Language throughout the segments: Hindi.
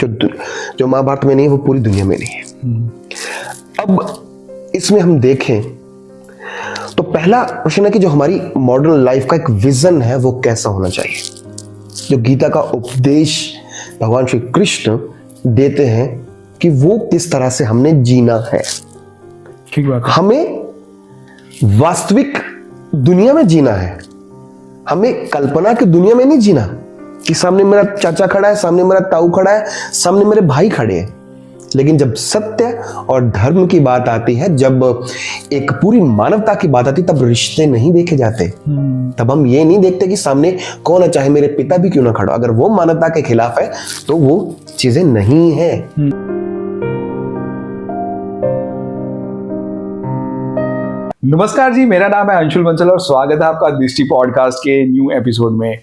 जो महाभारत में नहीं है वो पूरी दुनिया में नहीं है। अब इसमें हम देखें तो पहला प्रश्न है कि जो हमारी मॉडर्न लाइफ का एक विजन है वो कैसा होना चाहिए। जो गीता का उपदेश भगवान श्री कृष्ण देते हैं कि वो किस तरह से हमने जीना है। ठीक बात है। हमें वास्तविक दुनिया में जीना है, हमें कल्पना की दुनिया में नहीं जीना कि सामने मेरा चाचा खड़ा है, सामने मेरा ताऊ खड़ा है, सामने मेरे भाई खड़े हैं। लेकिन जब सत्य और धर्म की बात आती है, जब एक पूरी मानवता की बात आती है, तब रिश्ते नहीं देखे जाते। तब हम ये नहीं देखते कि सामने कौन है, चाहे मेरे पिता भी क्यों ना खड़ा। अगर वो मानवता के खिलाफ है तो वो चीजें नहीं है। नमस्कार जी, मेरा नाम है अंशुल बंसल और स्वागत है आपका दृष्टि पॉडकास्ट के न्यू एपिसोड में।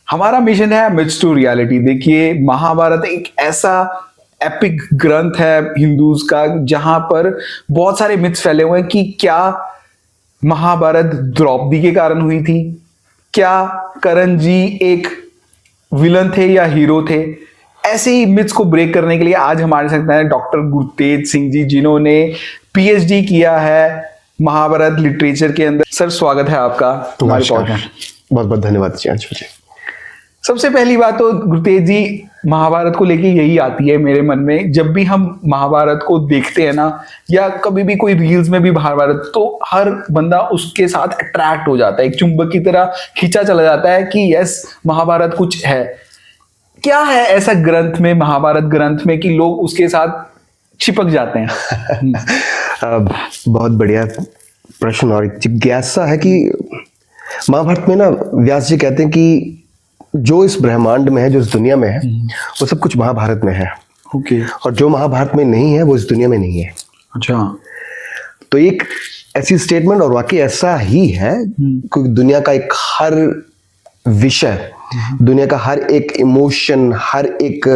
हमारा मिशन है मिथ्स टू रियलिटी। देखिए, महाभारत एक ऐसा एपिक ग्रंथ है हिंदूज का जहां पर बहुत सारे मिथ्स फैले हुए हैं कि क्या महाभारत द्रौपदी के कारण हुई थी, क्या करण जी एक विलन थे या हीरो थे। ऐसे ही मिथ्स को ब्रेक करने के लिए आज हमारे साथ हैं डॉक्टर गुरतेज सिंह जी, जिन्होंने पीएचडी किया है महाभारत लिटरेचर के अंदर। सर, स्वागत है आपका हमारे पॉडकास्ट। बहुत बहुत धन्यवाद जी। सबसे पहली बात तो गुरतेज जी, महाभारत को लेके यही आती है मेरे मन में। जब भी हम महाभारत को देखते हैं ना, या कभी भी कोई रील्स में भी महाभारत, तो हर बंदा उसके साथ अट्रैक्ट हो जाता है, एक चुंबक की तरह खींचा चला जाता है कि यस, महाभारत कुछ है। क्या है ऐसा ग्रंथ में, महाभारत ग्रंथ में, कि लोग उसके साथ चिपक जाते हैं? बहुत बढ़िया प्रश्न और जिज्ञासा है कि महाभारत में ना व्यास जी कहते हैं कि जो इस ब्रह्मांड में है, जो इस दुनिया में है, वो सब कुछ महाभारत में है। ओके। और जो महाभारत में नहीं है वो इस दुनिया में नहीं है। अच्छा। तो एक ऐसी स्टेटमेंट, और वाकई ऐसा ही है, क्योंकि दुनिया का एक हर विषय, दुनिया का हर एक इमोशन, हर एक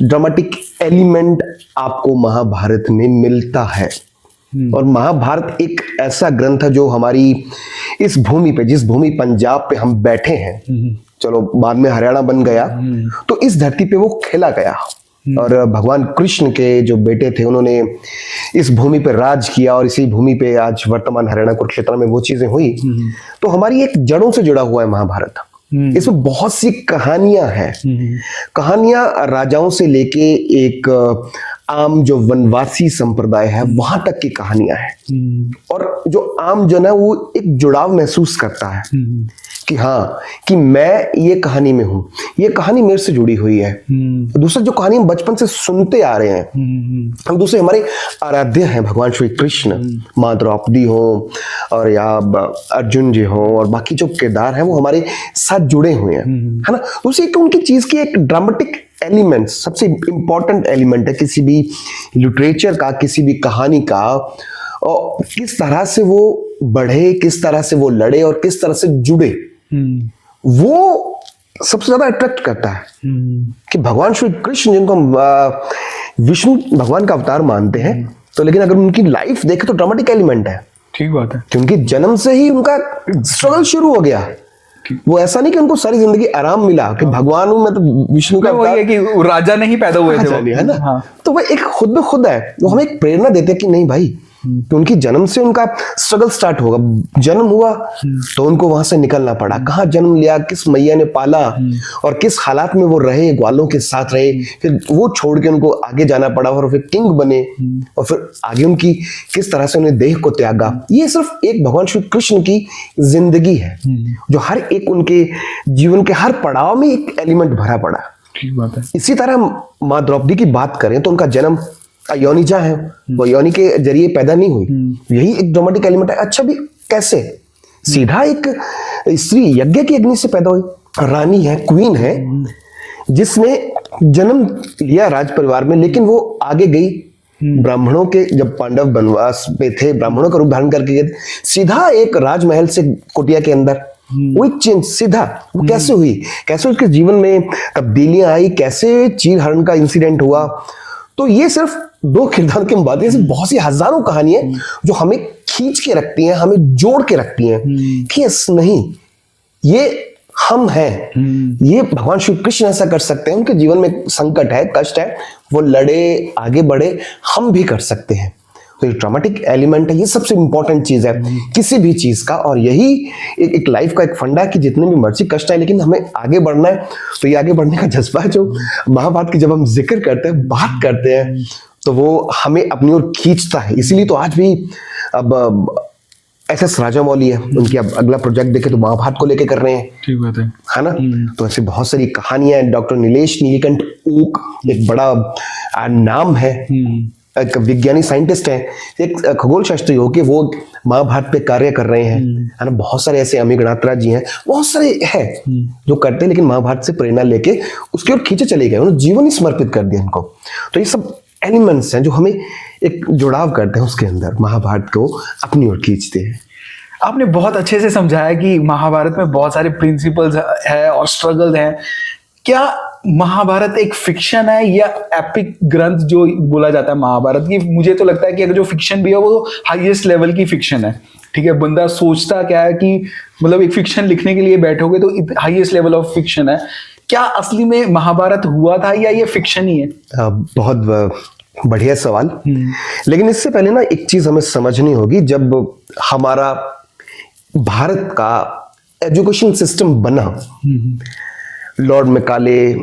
ड्रामेटिक एलिमेंट आपको महाभारत में मिलता है। और महाभारत एक ऐसा ग्रंथ है जो हमारी इस भूमि पे, जिस भूमि पंजाब पे हम बैठे हैं, चलो बाद में हरियाणा बन गया, तो इस धरती पे वो खेला गया। और भगवान कृष्ण के जो बेटे थे, उन्होंने इस भूमि पे राज किया, और इसी भूमि पे आज वर्तमान हरियाणा कुरुक्षेत्र में वो चीजें हुई। तो हमारी एक जड़ों से जुड़ा हुआ है महाभारत। इसमें बहुत सी कहानियां हैं। कहानियां राजाओं से लेके एक आम जो वनवासी संप्रदाय है वहां तक की कहानियां हैं। और जो आम जन है वो एक जुड़ाव महसूस करता है कि हाँ, कि मैं ये कहानी में हूं, ये कहानी मेरे से जुड़ी हुई है। दूसरा, जो कहानी हम बचपन से सुनते आ रहे हैं, हम दूसरे हमारे आराध्य हैं भगवान श्री कृष्ण, माँ द्रौपदी हो और या अर्जुन जी हो, और बाकी जो किरदार हैं वो हमारे साथ जुड़े हुए हैं, है ना। दूसरी एक उनकी चीज की एक ड्रामेटिक एलिमेंट, सबसे इंपॉर्टेंट एलिमेंट है किसी भी लिटरेचर का, किसी भी कहानी का, और किस तरह से वो बढ़े, किस तरह से वो लड़े और किस तरह से जुड़े, वो सबसे ज्यादा अट्रैक्ट करता है। कि भगवान श्री कृष्ण, जिनको हम विष्णु भगवान का अवतार मानते हैं, तो लेकिन अगर उनकी लाइफ देखें तो ड्रामेटिक एलिमेंट है। ठीक बात है। क्योंकि जन्म से ही उनका स्ट्रगल शुरू हो गया। वो ऐसा नहीं कि उनको सारी जिंदगी आराम मिला कि भगवान हूं मैं, तो विष्णु का अवतार, कि राजा नहीं पैदा हुए थे, है ना। हाँ। तो वो एक खुद है, वो हमें एक प्रेरणा देते हैं कि नहीं भाई, तो उनकी जन्म से उनका स्ट्रगल स्टार्ट होगा। जन्म हुआ तो उनको वहां से निकलना पड़ा। कहाँ जन्म लिया, किस मैया ने पाला, और किस हालात में वो रहे, ग्वालों के साथ रहे, फिर वो छोड़ के उनको आगे जाना पड़ा, और फिर किंग बने, और फिर आगे उनकी किस तरह से उन्हें देह को त्यागा। ये सिर्फ एक भगवान श्री कृष्ण की जिंदगी है, जो हर एक उनके जीवन के हर पड़ाव में एक एलिमेंट भरा पड़ा। ठीक बात है। इसी तरह माँ द्रौपदी की बात करें तो उनका जन्म योनिजा है, वो योनि के जरिए पैदा नहीं हुई। यही एक ड्रामेटिक एलिमेंट है। अच्छा, भी कैसे? सीधा एक स्त्री यज्ञ की अग्नि से पैदा हुई, रानी है, क्वीन है, जिसने जन्म लिया राज परिवार में, लेकिन वो आगे गई ब्राह्मणों के, जब पांडव वनवास पे थे, ब्राह्मणों का रूप धारण करके गए, सीधा एक राजमहल से कुटिया के अंदर वो एक चेंज सीधा वो कैसे हुई, कैसे उसके जीवन में तब्दीलियां आई, कैसे चीर हरण का इंसिडेंट हुआ। तो ये सिर्फ दो किरदार की बात है, बहुत सी हजारों कहानियां जो हमें खींच के रखती हैं, हमें जोड़ के रखती हैं कि नहीं, ये हम हैं। ये भगवान श्री कृष्ण ऐसा कर सकते हैं, उनके जीवन में संकट है, कष्ट है, वो लड़े, आगे बढ़े, हम भी कर सकते हैं। तो ये ड्रामेटिक एलिमेंट है, ये सबसे इंपॉर्टेंट चीज है किसी भी चीज का। और यही एक लाइफ का एक फंडा है कि जितने भी मर्जी कष्ट है लेकिन हमें आगे बढ़ना है। तो ये आगे बढ़ने का जज्बा है जो महाभारत की जब हम जिक्र करते हैं, बात करते हैं, तो वो हमें अपनी ओर खींचता है। इसीलिए तो आज भी अब SS राजामौली है, उनकी अब अगला प्रोजेक्ट देखे तो महाभारत को लेके कर रहे हैं, ठीक बात है ना। तो ऐसे बहुत सारी कहानियां हैं। डॉक्टर नीलेश नीलकंठ ओक एक बड़ा नाम है, एक विज्ञानी साइंटिस्ट है, एक खगोल शास्त्री हो के वो महाभारत पे कार्य कर रहे हैं, है ना। बहुत सारे ऐसे अमी गणात्रा जी हैं, बहुत सारे हैं जो करते हैं लेकिन महाभारत से प्रेरणा लेके उसकी ओर खींचे चले गए, उन्होंने जीवन ही समर्पित कर दिया इनको। तो ये सब एलिमेंट्स हैं जो हमें एक जुड़ाव करते हैं उसके अंदर, महाभारत को अपनी ओर खींचते हैं। आपने बहुत अच्छे से समझाया कि महाभारत में बहुत सारे प्रिंसिपल्स है और स्ट्रगल हैं। क्या महाभारत एक फिक्शन है या एपिक ग्रंथ जो बोला जाता है महाभारत की? मुझे तो लगता है कि अगर जो फिक्शन भी है वो हाईएस्ट लेवल की फिक्शन है। ठीक है, बंदा सोचता क्या है कि मतलब एक फिक्शन लिखने के लिए बैठोगे तो हाईएस्ट लेवल ऑफ फिक्शन है। क्या असली में महाभारत हुआ था या ये फिक्शन ही है? बहुत बढ़िया सवाल। लेकिन इससे पहले ना एक चीज हमें समझनी होगी। जब हमारा भारत का एजुकेशन सिस्टम बना, लॉर्ड मैकाले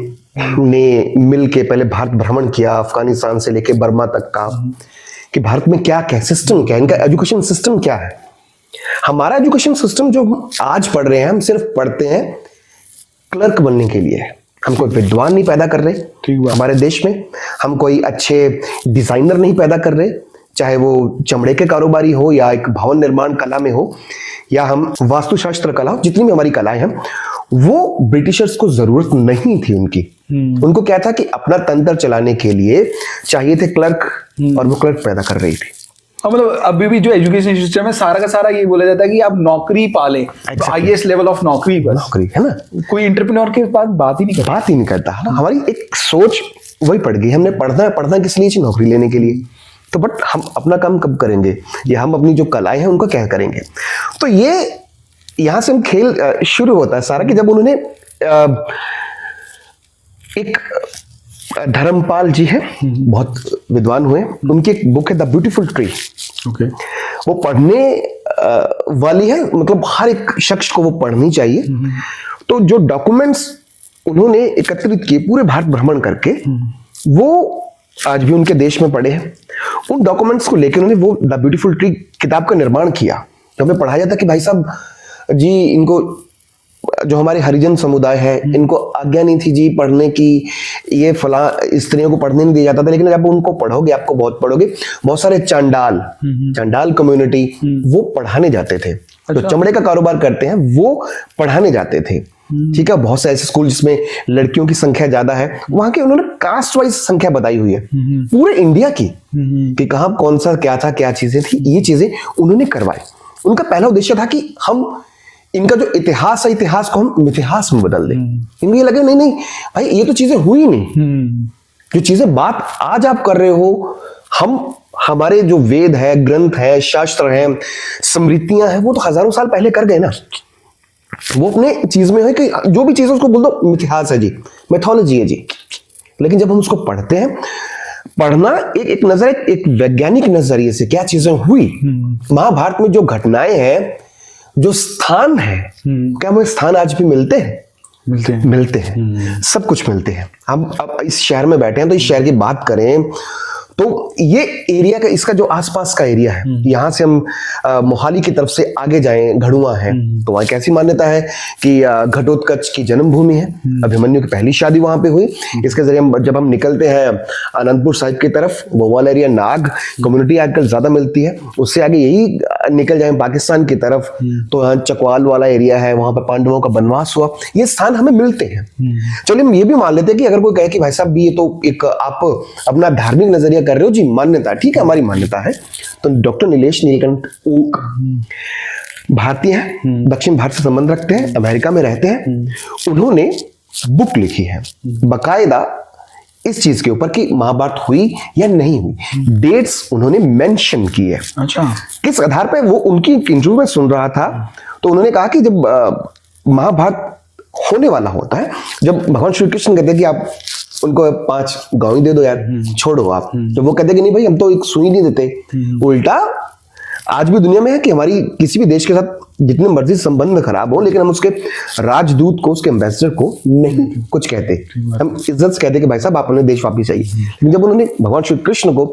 ने मिलके पहले भारत भ्रमण किया, अफगानिस्तान से लेके बर्मा तक का, कि भारत में क्या क्या सिस्टम क्या है, इनका एजुकेशन सिस्टम क्या है। हमारा एजुकेशन सिस्टम जो आज पढ़ रहे हैं, हम सिर्फ पढ़ते हैं क्लर्क बनने के लिए। हम कोई विद्वान नहीं पैदा कर रहे हमारे देश में, हम कोई अच्छे डिजाइनर नहीं पैदा कर रहे, चाहे वो चमड़े के कारोबारी हो या एक भवन निर्माण कला में हो या हम वास्तुशास्त्र कला हो। जितनी भी हमारी कलाएं हैं वो ब्रिटिशर्स को जरूरत नहीं थी उनकी। उनको क्या था कि अपना तंत्र चलाने के लिए चाहिए थे क्लर्क, और वो क्लर्क पैदा कर रही थी। मतलब अभी भी जो एजुकेशन सिस्टम है सारा का सारा ये बोला जाता है कि आप नौकरी पाले, हाईएस्ट लेवल ऑफ नौकरी पर, नौकरी है ना। कोई एंटरप्रेन्योर के पास बात ही नहीं करता है ना। हमारी एक सोच वही पड़ गई, हमने पढ़ना किस लिए, नौकरी लेने के लिए। तो बट हम अपना काम कब करेंगे, या हम अपनी जो कलाएं हैं उनको क्या करेंगे। तो ये यहां से हम खेल शुरू होता है सारा, कि जब उन्होंने एक धर्मपाल जी है, बहुत विद्वान हुए, उनकी एक बुक है द ब्यूटीफुल ट्री। वो पढ़ने वाली है, मतलब हर एक शख्स को वो पढ़नी चाहिए। तो जो डॉक्यूमेंट्स उन्होंने एकत्रित किए पूरे भारत भ्रमण करके, वो आज भी उनके देश में पड़े हैं। उन डॉक्यूमेंट्स को लेकर उन्होंने वो द ब्यूटीफुल ट्री किताब का निर्माण किया। तो हमें पढ़ाया जाता कि भाई साहब जी, इनको जो हमारे हरिजन समुदाय है इनको आज्ञा नहीं थी जी पढ़ने की, ये फला स्त्रियों को पढ़ने नहीं दिया जाता था। लेकिन जब उनको पढ़ोगे, आपको बहुत पढ़ोगे, बहुत सारे चांडाल कम्युनिटी वो पढ़ाने जाते थे। जो चमड़े का कारोबार करते हैं वो पढ़ाने जाते थे। ठीक है, बहुत से ऐसे स्कूल जिसमें लड़कियों की संख्या ज्यादा है, वहां के उन्होंने कास्ट वाइज संख्या बताई हुई है पूरे इंडिया की, कि कहां कौन सा क्या था, क्या चीजें थी, ये चीजें उन्होंने करवाई। उनका पहला उद्देश्य था कि हम इनका जो इतिहास है, इतिहास को हम मिथिहास में बदल दें। इनको ये लगे नहीं भाई, ये तो चीजें हुई नहीं, जो चीजें बात आज आप कर रहे हो, हमारे जो वेद है, ग्रंथ है, शास्त्र है, स्मृतियां हैं, वो तो हजारों साल पहले कर गए ना। वो अपने चीज में है कि जो भी चीज है उसको बोल दो मिथिहास है जी, मैथोलॉजी है जी। लेकिन जब हम उसको पढ़ते हैं, पढ़ना एक नजर, एक वैज्ञानिक नजरिए से क्या चीजें हुई, महाभारत में जो घटनाएं हैं, जो स्थान है, क्या हमें स्थान आज भी मिलते हैं? मिलते हैं, सब कुछ मिलते हैं। हम अब इस शहर में बैठे हैं, तो इस शहर की बात करें तो ये एरिया का, इसका जो आसपास का एरिया है, यहाँ से हम मोहाली की तरफ से आगे जाएं, घड़ुआ है, तो वहाँ कैसी मान्यता है कि घटोत्कच की जन्मभूमि है, अभिमन्यु की पहली शादी वहां पे हुई। इसके जरिए जब हम निकलते हैं आनंदपुर साहिब की तरफ, वो वाला एरिया नाग कम्युनिटी आजकल ज्यादा मिलती है। उससे आगे यही निकल जाए पाकिस्तान की तरफ, तो यहाँ चकवाल वाला एरिया है, वहां पर पांडवों का वनवास हुआ। ये स्थान हमें मिलते हैं। चलिए हम ये भी मान लेते हैं कि अगर कोई कहे कि भाई साहब ये तो एक आप अपना धार्मिक नजरिया कर रहे हो जी, मान्यता, ठीक है, हमारी मान्यता है। तो डॉक्टर नीलेश नीलकंठ ओक भारतीय हैं, दक्षिण भारत से संबंध रखते हैं, अमेरिका में रहते हैं। उन्होंने बुक लिखी है बाकायदा इस चीज के ऊपर कि महाभारत हुई या नहीं हुई। डेट्स उन्होंने मेंशन की है। अच्छा, किस आधार पे? वो उनकी इंटरव्यू में सुन रहा था, तो उन्होंने कहा कि जब महाभारत होने वाला होता है। जब भगवान श्री कृष्ण कहते हैं कि आप उनको 5 गांव दे दो यार, छोड़ो आप, तो वो कहते हैं कि नहीं भाई हम तो एक सुई नहीं देते। उल्टा आज भी दुनिया में है कि हमारी किसी भी देश के साथ जितने मर्जी संबंध खराब हो, लेकिन हम उसके राजदूत को, उसके एम्बेसडर को नहीं कुछ कहते, हम इज्जत से कहते कि भाई साहब आप अपने देश वापिस आइए। लेकिन जब उन्होंने भगवान श्री कृष्ण को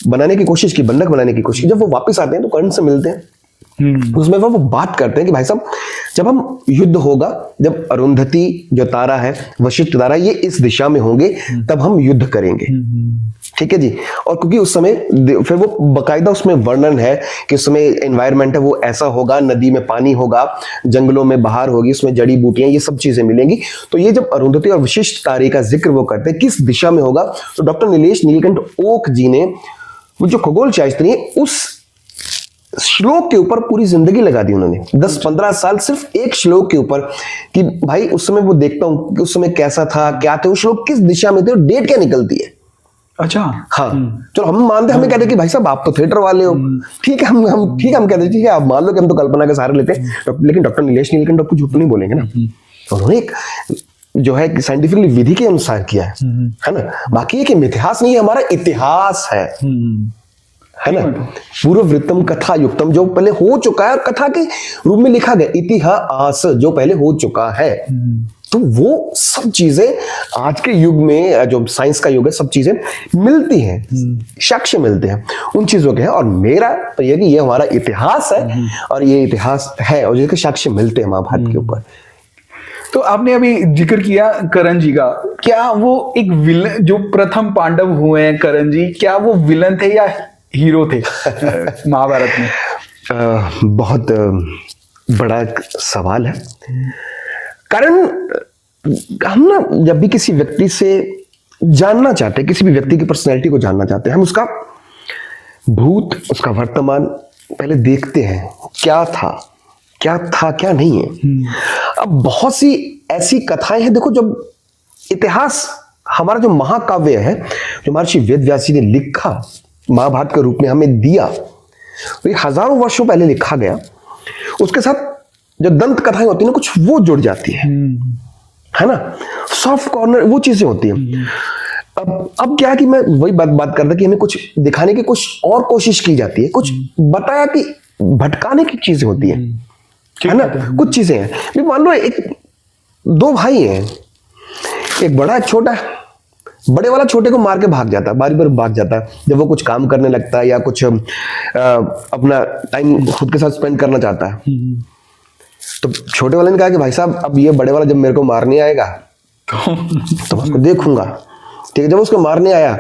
बनाने की कोशिश की, बंधक बनाने की कोशिश की, जब वो वापस आते हैं तो कर्ण से मिलते हैं, उसमें वो बात करते हैं कि भाई साहब जब हम युद्ध होगा, जब अरुंधति जो तारा है, वशिष्ठ तारा, ये इस दिशा में होंगे तब हम युद्ध करेंगे। ठीक है जी। और क्योंकि उस समय फिर वो बकायदा उसमें वर्णन है कि उस समय एनवायरनमेंट है वो ऐसा होगा, नदी में पानी होगा, जंगलों में बहार होगी, उसमें जड़ी बूटियां, ये सब चीजें मिलेंगी। तो ये जब अरुंधति और वशिष्ठ तारे का जिक्र वो करते हैं किस दिशा में होगा, तो डॉक्टर नीलेश नीलकंठ ओक जी ने, वो जो खगोल शास्त्री है, उस श्लोक के ऊपर पूरी जिंदगी लगा दी उन्होंने। 10-15 साल सिर्फ एक श्लोक के ऊपर कि भाई उस समय वो देखता हूं कि उस समय कैसा था, क्या थे वो श्लोक, किस दिशा में थे और डेट क्या निकलती है। अच्छा हाँ, चलो हम मानते, हमें कहते कि भाई साहब आप तो थिएटर वाले हो, ठीक है, हम ठीक है, हम कहते ठीक है, आप मान लो कि हम तो कल्पना के सहारे लेते हैं, लेकिन डॉक्टर नीलेश नीलकंठ आपको झूठ नहीं बोलेंगे ना। तो उन्होंने एक जो है साइंटिफिकली विधि के अनुसार किया है ना। बाकी ये कि इतिहास नहीं है, हमारा इतिहास है ना। पूर्व वृत्तम कथा युक्तम, जो पहले हो चुका है और कथा के रूप में लिखा गया, इतिहास जो पहले हो चुका है। तो वो सब चीजें आज के युग में, जो साइंस का युग है, सब चीजें मिलती हैं, साक्ष्य मिलते हैं उन चीजों के हैं। और मेरा तो ये कि ये हमारा इतिहास है और ये इतिहास है और जिसके साक्ष्य मिलते हैं महाभारत के ऊपर। तो आपने अभी जिक्र किया कर्ण जी का, क्या वो एक विलन, जो प्रथम पांडव हुए हैं कर्ण जी, क्या वो विलन थे या हीरो थे महाभारत में? बहुत बड़ा सवाल है। कारण हम ना जब भी किसी व्यक्ति से जानना चाहते हैं, किसी भी व्यक्ति की पर्सनैलिटी को जानना चाहते हैं, हम उसका भूत, उसका वर्तमान पहले देखते हैं, क्या था क्या नहीं है। अब बहुत सी ऐसी कथाएं हैं, देखो जब इतिहास हमारा जो महाकाव्य है, जो महर्षि वेद व्यास जी ने लिखा, महाभारत के रूप में हमें दिया, तो ये हजारों वर्षों पहले लिखा गया। उसके साथ जो दंत कथाएं होती है ना, कुछ वो जुड़ जाती है ना, सॉफ्ट कॉर्नर वो चीजें होती हैं। अब क्या है कि मैं वही बात करता कि हमें कुछ दिखाने की कुछ और कोशिश की जाती है, कुछ बताया कि भटकाने की चीजें होती है ना। कुछ चीजें हैं, मान लो एक 2 भाई हैं, एक बड़ा एक छोटा है। बड़े वाला छोटे को मार के भाग जाता है, बारी बारी भाग जाता है जब वो कुछ काम करने लगता है या कुछ अपना टाइम खुद के साथ स्पेंड करना चाहता है। तो छोटे वाले ने कहा कि भाई साहब अब ये बड़े वाला जब मेरे को मारने आएगा तो उसको देखूंगा। ठीक है, जब उसको मारने आया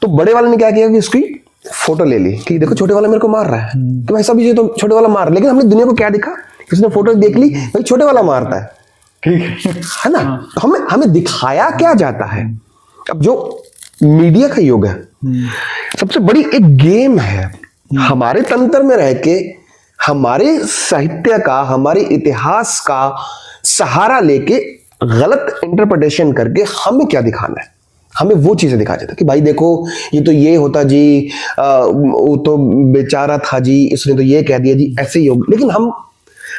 तो बड़े वाले ने क्या किया कि उसकी फोटो ले ली कि देखो छोटे वाला मेरे को मार रहा है, तो भाई साहब ये तो छोटे वाला मार, लेकिन हमने दुनिया को क्या दिखा, उसने फोटो देख ली भाई छोटे वाला मारता है, ठीक है ना। तो हमें दिखाया क्या जाता है। अब जो मीडिया का युग है, सबसे बड़ी एक गेम है, हमारे तंत्र में रह के हमारे साहित्य का, हमारे इतिहास का सहारा लेके गलत इंटरप्रिटेशन करके हमें क्या दिखाना है, हमें वो चीजें दिखा जाता है कि भाई देखो ये तो ये होता जी, वो तो बेचारा था जी, इसने तो ये कह दिया जी, ऐसे ही होगा। लेकिन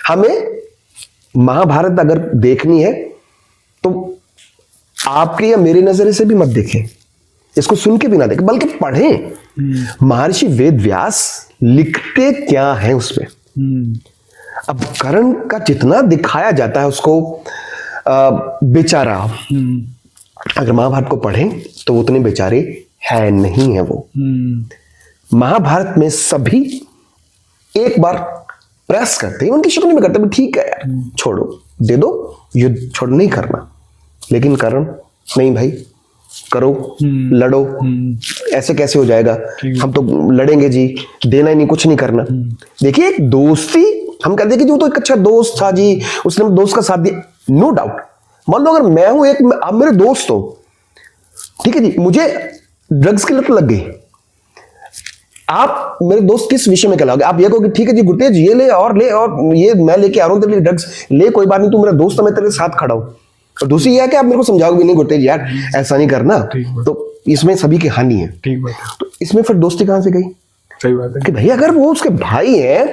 हमें महाभारत अगर देखनी है तो आपके या मेरे नजरिए से भी मत देखें, इसको सुन के भी ना देखें, बल्कि पढ़ें महर्षि वेद व्यास लिखते क्या है उसमें। अब कर्ण का जितना दिखाया जाता है उसको बेचारा, अगर महाभारत को पढ़ें तो वो उतने बेचारे है नहीं है। वो महाभारत में सभी एक बार प्रेस करते हैं, उनकी शक्ल में करते हैं ठीक है यार छोड़ो, दे दो, युद्ध छोड़ नहीं करना। लेकिन कर्ण नहीं भाई, करो, लड़ो, ऐसे कैसे हो जाएगा, हम तो लड़ेंगे जी, देना ही नहीं, कुछ नहीं करना। देखिए एक दोस्ती, हम कहते हैं कि जो तो एक अच्छा दोस्त था जी, उसने दोस्त का साथ दिया, नो डाउट। मान लो अगर मैं हूं एक, आप मेरे दोस्त हो, ठीक है जी, मुझे ड्रग्स की लत लग गई, आप मेरे दोस्त किस विषय में कहलाओगे? आप ये कहोगे ठीक है जी गुरतेज ये ले और ये मैं लेके आ रहा हूं तेरे लिए ड्रग्स, ले कोई बात नहीं, तू मेरा दोस्त है, मैं तेरे साथ खड़ा हूं। और दूसरी यह है कि आप मेरे को समझाओगे नहीं गुरतेज यार ऐसा नहीं करना, तो इसमें सभी की हानि है। ठीक बात है। तो इसमें फिर दोस्ती कहां से गई? सही बात है कि भाई अगर वो उसके भाई है,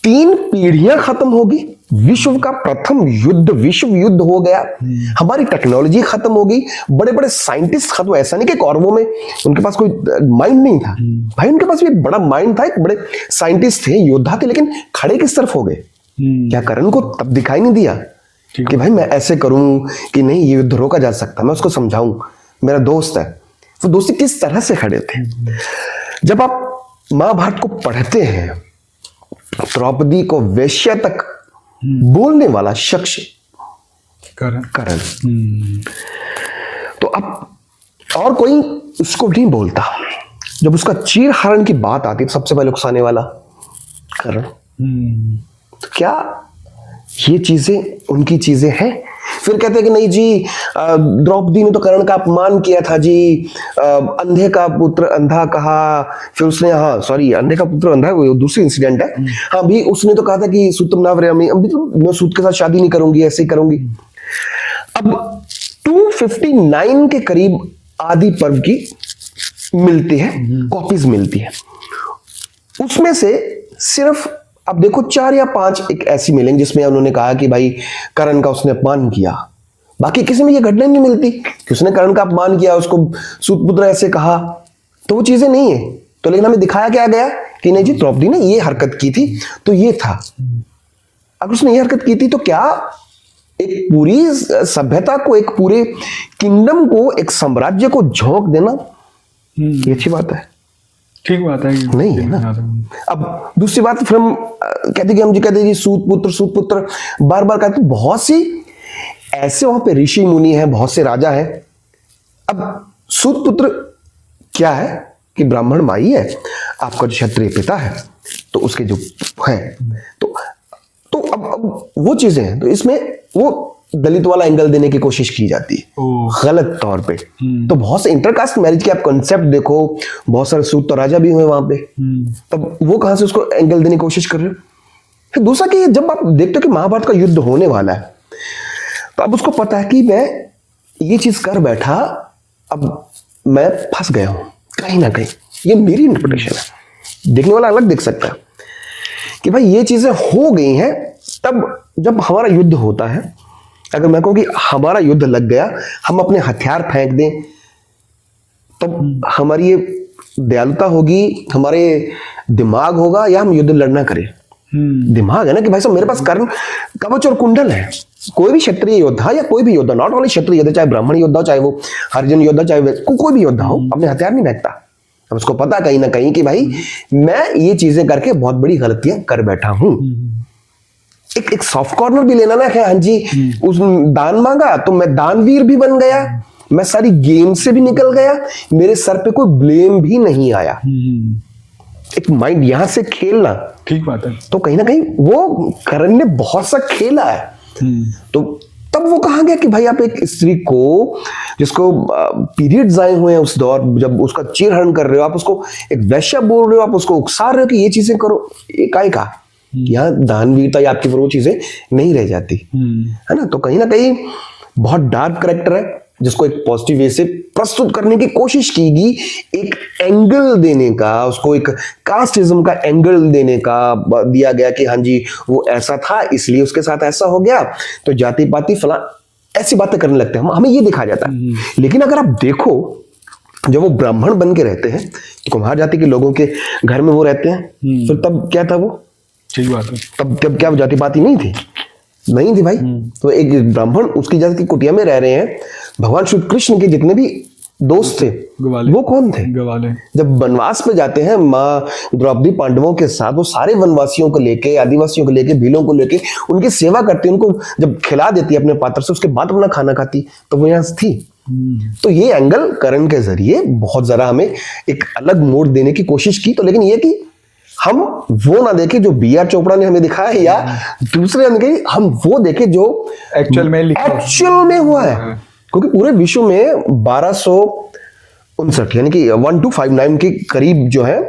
3 पीढ़ियां खत्म होगी, विश्व का प्रथम युद्ध, विश्व युद्ध हो गया, हमारी टेक्नोलॉजी खत्म हो गई, बड़े बड़े साइंटिस्ट खत्म, ऐसा नहीं कि कौरवों में उनके पास कोई माइंड नहीं था, भाई उनके पास भी एक बड़ा माइंड था, एक बड़े साइंटिस्ट थे, योद्धा थे, लेकिन खड़े किस तरफ हो गए? क्या कर्ण को तब दिखाई नहीं दिया कि भाई मैं ऐसे करूं कि नहीं ये युद्ध रोका जा सकता, मैं उसको समझाऊं, मेरा दोस्त है। वो दोस्ती किस तरह से खड़े थे? जब आप महाभारत को पढ़ते हैं, द्रौपदी को वेश्या तक बोलने वाला शख्स कर्ण। तो अब और कोई उसको नहीं बोलता। जब उसका चीर हरण की बात आती तो सबसे पहले उकसाने वाला कर्ण। तो क्या ये चीजें उनकी चीजें हैं? फिर कहते हैं कि नहीं जी, द्रौपदी ने तो कर्ण का अपमान किया था जी, अंधे का पुत्र अंधा कहा, फिर उसने, हाँ सॉरी, अंधे का पुत्र अंधा वो दूसरी इंसिडेंट है, हाँ भी उसने तो कहा था कि सूतम ना व्रयामि, अभी तो मैं सूत के साथ शादी नहीं करूंगी, ऐसे ही करूंगी। अब 259 के करीब आदि पर्व की मिलती है, कॉपीज मिलती है, उसमें से सिर्फ अब देखो 4 या 5 एक ऐसी मिलेंगी जिसमें उन्होंने कहा कि भाई कर्ण का उसने अपमान किया। बाकी किसी में ये घटना नहीं मिलती कि उसने कर्ण का अपमान किया, उसको सूतपुत्र ऐसे कहा, तो वो चीजें नहीं है। तो लेकिन हमें दिखाया क्या गया कि नहीं जी, द्रौपदी ने ये हरकत की थी, तो ये था। अगर उसने ये हरकत की थी तो क्या एक पूरी सभ्यता को, एक पूरे किंगडम को, एक साम्राज्य को झोंक देना ये अच्छी बात है? ठीक बात है, नहीं है ना। अब दूसरी बात, फिर हम कहते कि हम जी कहते जी सूत पुत्र बार बार कहते, बहुत सी ऐसे वहां पे ऋषि मुनि हैं, बहुत से राजा हैं। अब सूत पुत्र क्या है कि ब्राह्मण माई है, आपका जो क्षत्रिय पिता है, तो उसके जो है, तो अब वो चीजें हैं, तो इसमें वो दलित वाला एंगल देने की कोशिश की जाती है गलत तौर पे। तो बहुत से इंटरकास्ट मैरिज के आप कॉन्सेप्ट देखो, बहुत सारे सूत तो राजा भी हुए वहां पे, तब वो कहां से उसको एंगल देने की कोशिश कर रहे हो? फिर दूसरा कि जब आप देखते हो कि महाभारत का युद्ध होने वाला है, तो अब उसको पता है कि मैं ये चीज कर बैठा, अब मैं फंस गया हूं कहीं ना कहीं। ये मेरी इंटरप्रिटेशन है, देखने वाला अलग देख सकता है कि भाई ये चीजें हो गई हैं। तब जब हमारा युद्ध होता है, अगर मैं कहूं कि हमारा युद्ध लग गया, हम अपने हथियार फेंक दें, तब हमारी ये दयालुता होगी, हमारे दिमाग होगा, या हम युद्ध लड़ना करें? दिमाग है ना कि भाई साहब मेरे पास कर्ण कवच और कुंडल है। कोई भी क्षत्रिय योद्धा या कोई भी योद्धा, नॉट ओनली क्षत्रिय योद्धा, चाहे ब्राह्मण योद्धा हो, चाहे वो हरिजन योद्धा, चाहे कोई भी योद्धा हो, अपने हथियार नहीं फेंकता। अब उसको पता कहीं ना कहीं कि भाई मैं ये चीजें करके बहुत बड़ी गलतियां कर बैठा हूं। एक सॉफ्ट कॉर्नर भी लेना ना, हाँ जी उस दान मांगा तो मैं दानवीर भी बन गया, मैं सारी गेम से भी निकल गया, मेरे सर पे कोई ब्लेम भी नहीं आया। एक माइंड यहां से खेलना, ठीक बात है। तो कहीं ना कहीं वो कर्ण ने बहुत सा खेला है। तो तब वो कहा गया कि भाई आप एक स्त्री को, जिसको पीरियड्स आए हुए हैं उस दौर, जब उसका चीरहरण कर रहे हो, आप उसको एक वैश्य बोल रहे हो, आप उसको उकसा रहे हो कि ये चीजें करो, काय का यहाँ दानवीरता या आपकी वो चीजें नहीं रह जाती है ना। तो कहीं ना कहीं बहुत डार्क कैरेक्टर है, जिसको एक पॉजिटिव वे से प्रस्तुत करने की कोशिश की गई, एक एंगल देने का, उसको एक कास्टिज्म का एंगल देने का दिया गया कि हाँ जी वो ऐसा था इसलिए उसके साथ ऐसा हो गया, तो जाति पाति फला ऐसी बातें करने लगते हैं, हमें ये दिखाया जाता है। लेकिन अगर आप देखो, जब वो ब्राह्मण बन के रहते हैं, कुम्हार जाति के लोगों के घर में वो रहते हैं, फिर तब क्या था वो? ठीक बात है। तब क्या जाति पाति नहीं थी? नहीं थी भाई। तो एक ब्राह्मण उसकी जाति की कुटिया में रह रहे हैं, भगवान श्री कृष्ण के जितने भी दोस्त थे वो कौन थे? ग्वाले। जब वनवास पे जाते हैं माँ द्रौपदी पांडवों के साथ, वो सारे वनवासियों को लेके, आदिवासियों को लेके, भीलों को लेके उनकी सेवा करती, उनको जब खिला देती अपने पात्र से, उसके बाद अपना खाना खाती, तो वो यहाँ थी। तो ये एंगल कर्ण के जरिए बहुत जरा हमें एक अलग मोड़ देने की कोशिश की। तो लेकिन ये कि हम वो ना देखे जो B.R. चोपड़ा ने हमें दिखाया, या दूसरे हम वो देखे जो एक्चुअल में हुआ है। क्योंकि पूरे विश्व में 1259 यानी कि 1259 के करीब जो है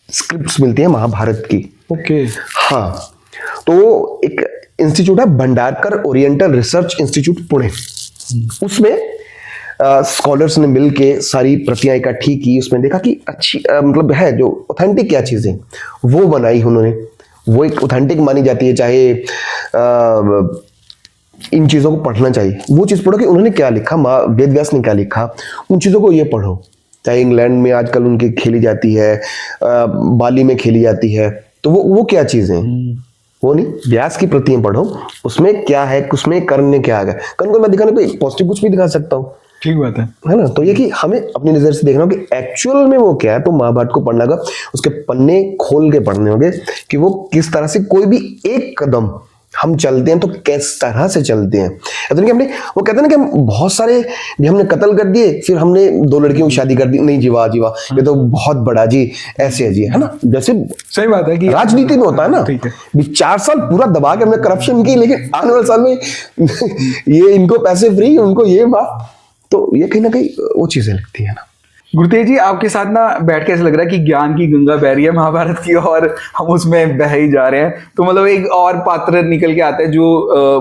स्क्रिप्ट्स मिलती हैं महाभारत की। ओके। हाँ, तो एक इंस्टीट्यूट है Bhandarkar oriental research institute Pune, उसमें स्कॉलर्स ने मिलके सारी प्रतियां इकट्ठी की, उसमें देखा कि अच्छी मतलब है जो ऑथेंटिक क्या चीजें वो बनाई उन्होंने, वो एक ऑथेंटिक मानी जाती है, चाहे इन चीजों को पढ़ना चाहिए। वो चीज पढ़ो कि उन्होंने क्या लिखा, वेद व्यास ने क्या लिखा, उन चीजों को ये पढ़ो। चाहे इंग्लैंड में आजकल उनकी खेली जाती है, बाली में खेली जाती है, तो वो क्या चीजें हैं, वो नहीं, व्यास की प्रतियां पढ़ो, उसमें क्या है, उसमें कर्ण ने क्या आ गया। कर्ण को मैं दिखाने को पॉजिटिव कुछ भी दिखा सकता हूँ, ठीक बात है ना। तो ये कि हमें अपनी नजर से देखना हो कि एक्चुअल में वो क्या है। तो महाभारत को पढ़ना होगा, उसके पन्ने खोल के पढ़ने होंगे कि वो किस तरह से, कोई भी एक कदम हम चलते हैं तो किस तरह से चलते हैं। तो हमने, वो कहते हैं ना कि हम बहुत सारे भी हमने कत्ल कर दिए, फिर हमने 2 लड़कियों की शादी कर दी, नहीं जी वाह जी वाह, ये तो बहुत बड़ा जी, ऐसे है जी, है ना। जैसे सही बात है कि राजनीति में होता है ना, ठीक है। 4 साल पूरा दबा के हमने करप्शन की, लेकिन आने वाले साल में ये इनको पैसे फ्री, उनको ये बात, तो ये कहीं ना कहीं वो चीजें लगती है ना। गुरुतेज जी, आपके साथ ना बैठ के ऐसा लग रहा है कि ज्ञान की गंगा बह रही है महाभारत की, और हम उसमें बह ही जा रहे हैं। तो मतलब एक और पात्र निकल के आता है जो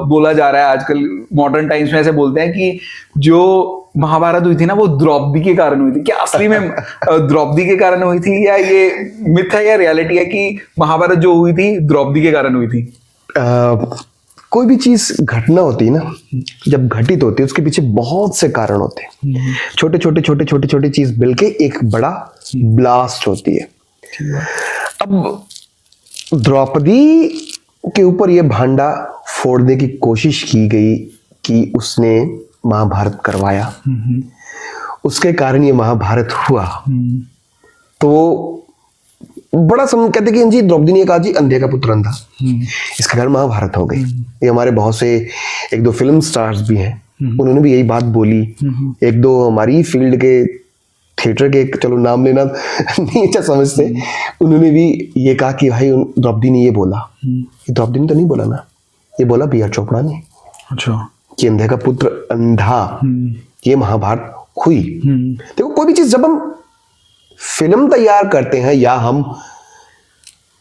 बोला जा रहा है आजकल मॉडर्न टाइम्स में, ऐसे बोलते हैं कि जो महाभारत हुई थी ना, वो द्रौपदी के कारण हुई थी। क्या असली में द्रौपदी के कारण हुई थी, या ये मिथ है या रियलिटी है कि महाभारत जो हुई थी द्रौपदी के कारण हुई थी? कोई भी चीज घटना होती है ना, जब घटित होती है उसके पीछे बहुत से कारण होते हैं। छोटे छोटे चीज मिलके एक बड़ा ब्लास्ट होती है। अब द्रौपदी के ऊपर ये भांडा फोड़ने की कोशिश की गई कि उसने महाभारत करवाया, उसके कारण ये महाभारत हुआ। तो बड़ा कहते कि जी द्रौपदी ने कहा जी अंधे का पुत्र अंधा, इसके कारण महाभारत हो गई। ये हमारे बहुत से 1-2 फिल्म स्टार्स भी हैं, उन्होंने भी यही बात बोली। 1-2 हमारी फील्ड के थिएटर के, चलो नाम लेना नहीं अच्छा समझते, उन्होंने भी ये कहा कि भाई द्रौपदी ने ये बोला। द्रौपदी ने तो नहीं बोला ना, ये बोला बी आर चोपड़ा ने। अच्छा, कि अंधे का पुत्र अंधा, ये महाभारत हुई। देखो कोई भी चीज जब हम फिल्म तैयार करते हैं या हम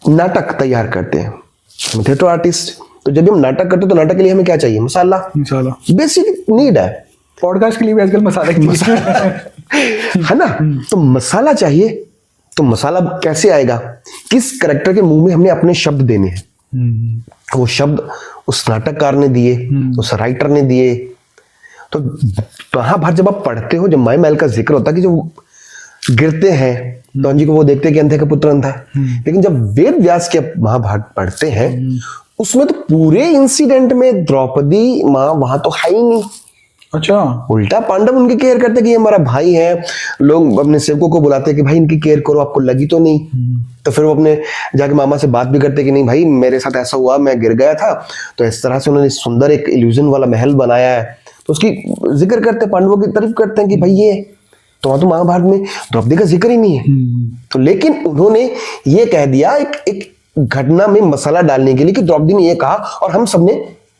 नाटक तैयार करते हैं, हम थिएटर आर्टिस्ट, तो जब हम नाटक करते हैं तो नाटक के लिए हमें क्या चाहिए, मसाला, बेसिक नीड है। पॉडकास्ट के लिए भी आजकल मसाला की है ना। तो मसाला चाहिए, तो मसाला कैसे आएगा, किस करेक्टर के मुंह में हमने अपने शब्द देने हैं, वो शब्द उस नाटककार ने दिए, उस राइटर ने दिए। तो महाभारत जब आप पढ़ते हो, जब माई महल का जिक्र होता है कि जो गिरते हैं तो जी को वो देखते हैं कि अंधे का पुत्र अंधा है, लेकिन जब वेद व्यास के महाभारत पढ़ते हैं उसमें तो पूरे इंसिडेंट में द्रौपदी माँ वहां तो है ही नहीं। अच्छा, उल्टा पांडव उनकी केयर करते कि ये हमारा भाई है। लोग अपने सेवकों को बुलाते कि भाई इनकी केयर करो, आपको लगी तो नहीं। तो फिर वो अपने जाके मामा से बात भी करते कि नहीं भाई मेरे साथ ऐसा हुआ, मैं गिर गया था, तो इस तरह से उन्होंने सुंदर एक इल्यूजन वाला महल बनाया है। तो उसकी जिक्र करते, पांडवों की तारीफ करते हैं कि भाई ये तो वहां तो महाभारत में द्रौपदी का जिक्र ही नहीं है। तो लेकिन उन्होंने ये कह दिया एक घटना में मसाला डालने के लिए कि द्रौपदी ने ये कहा और हम सबने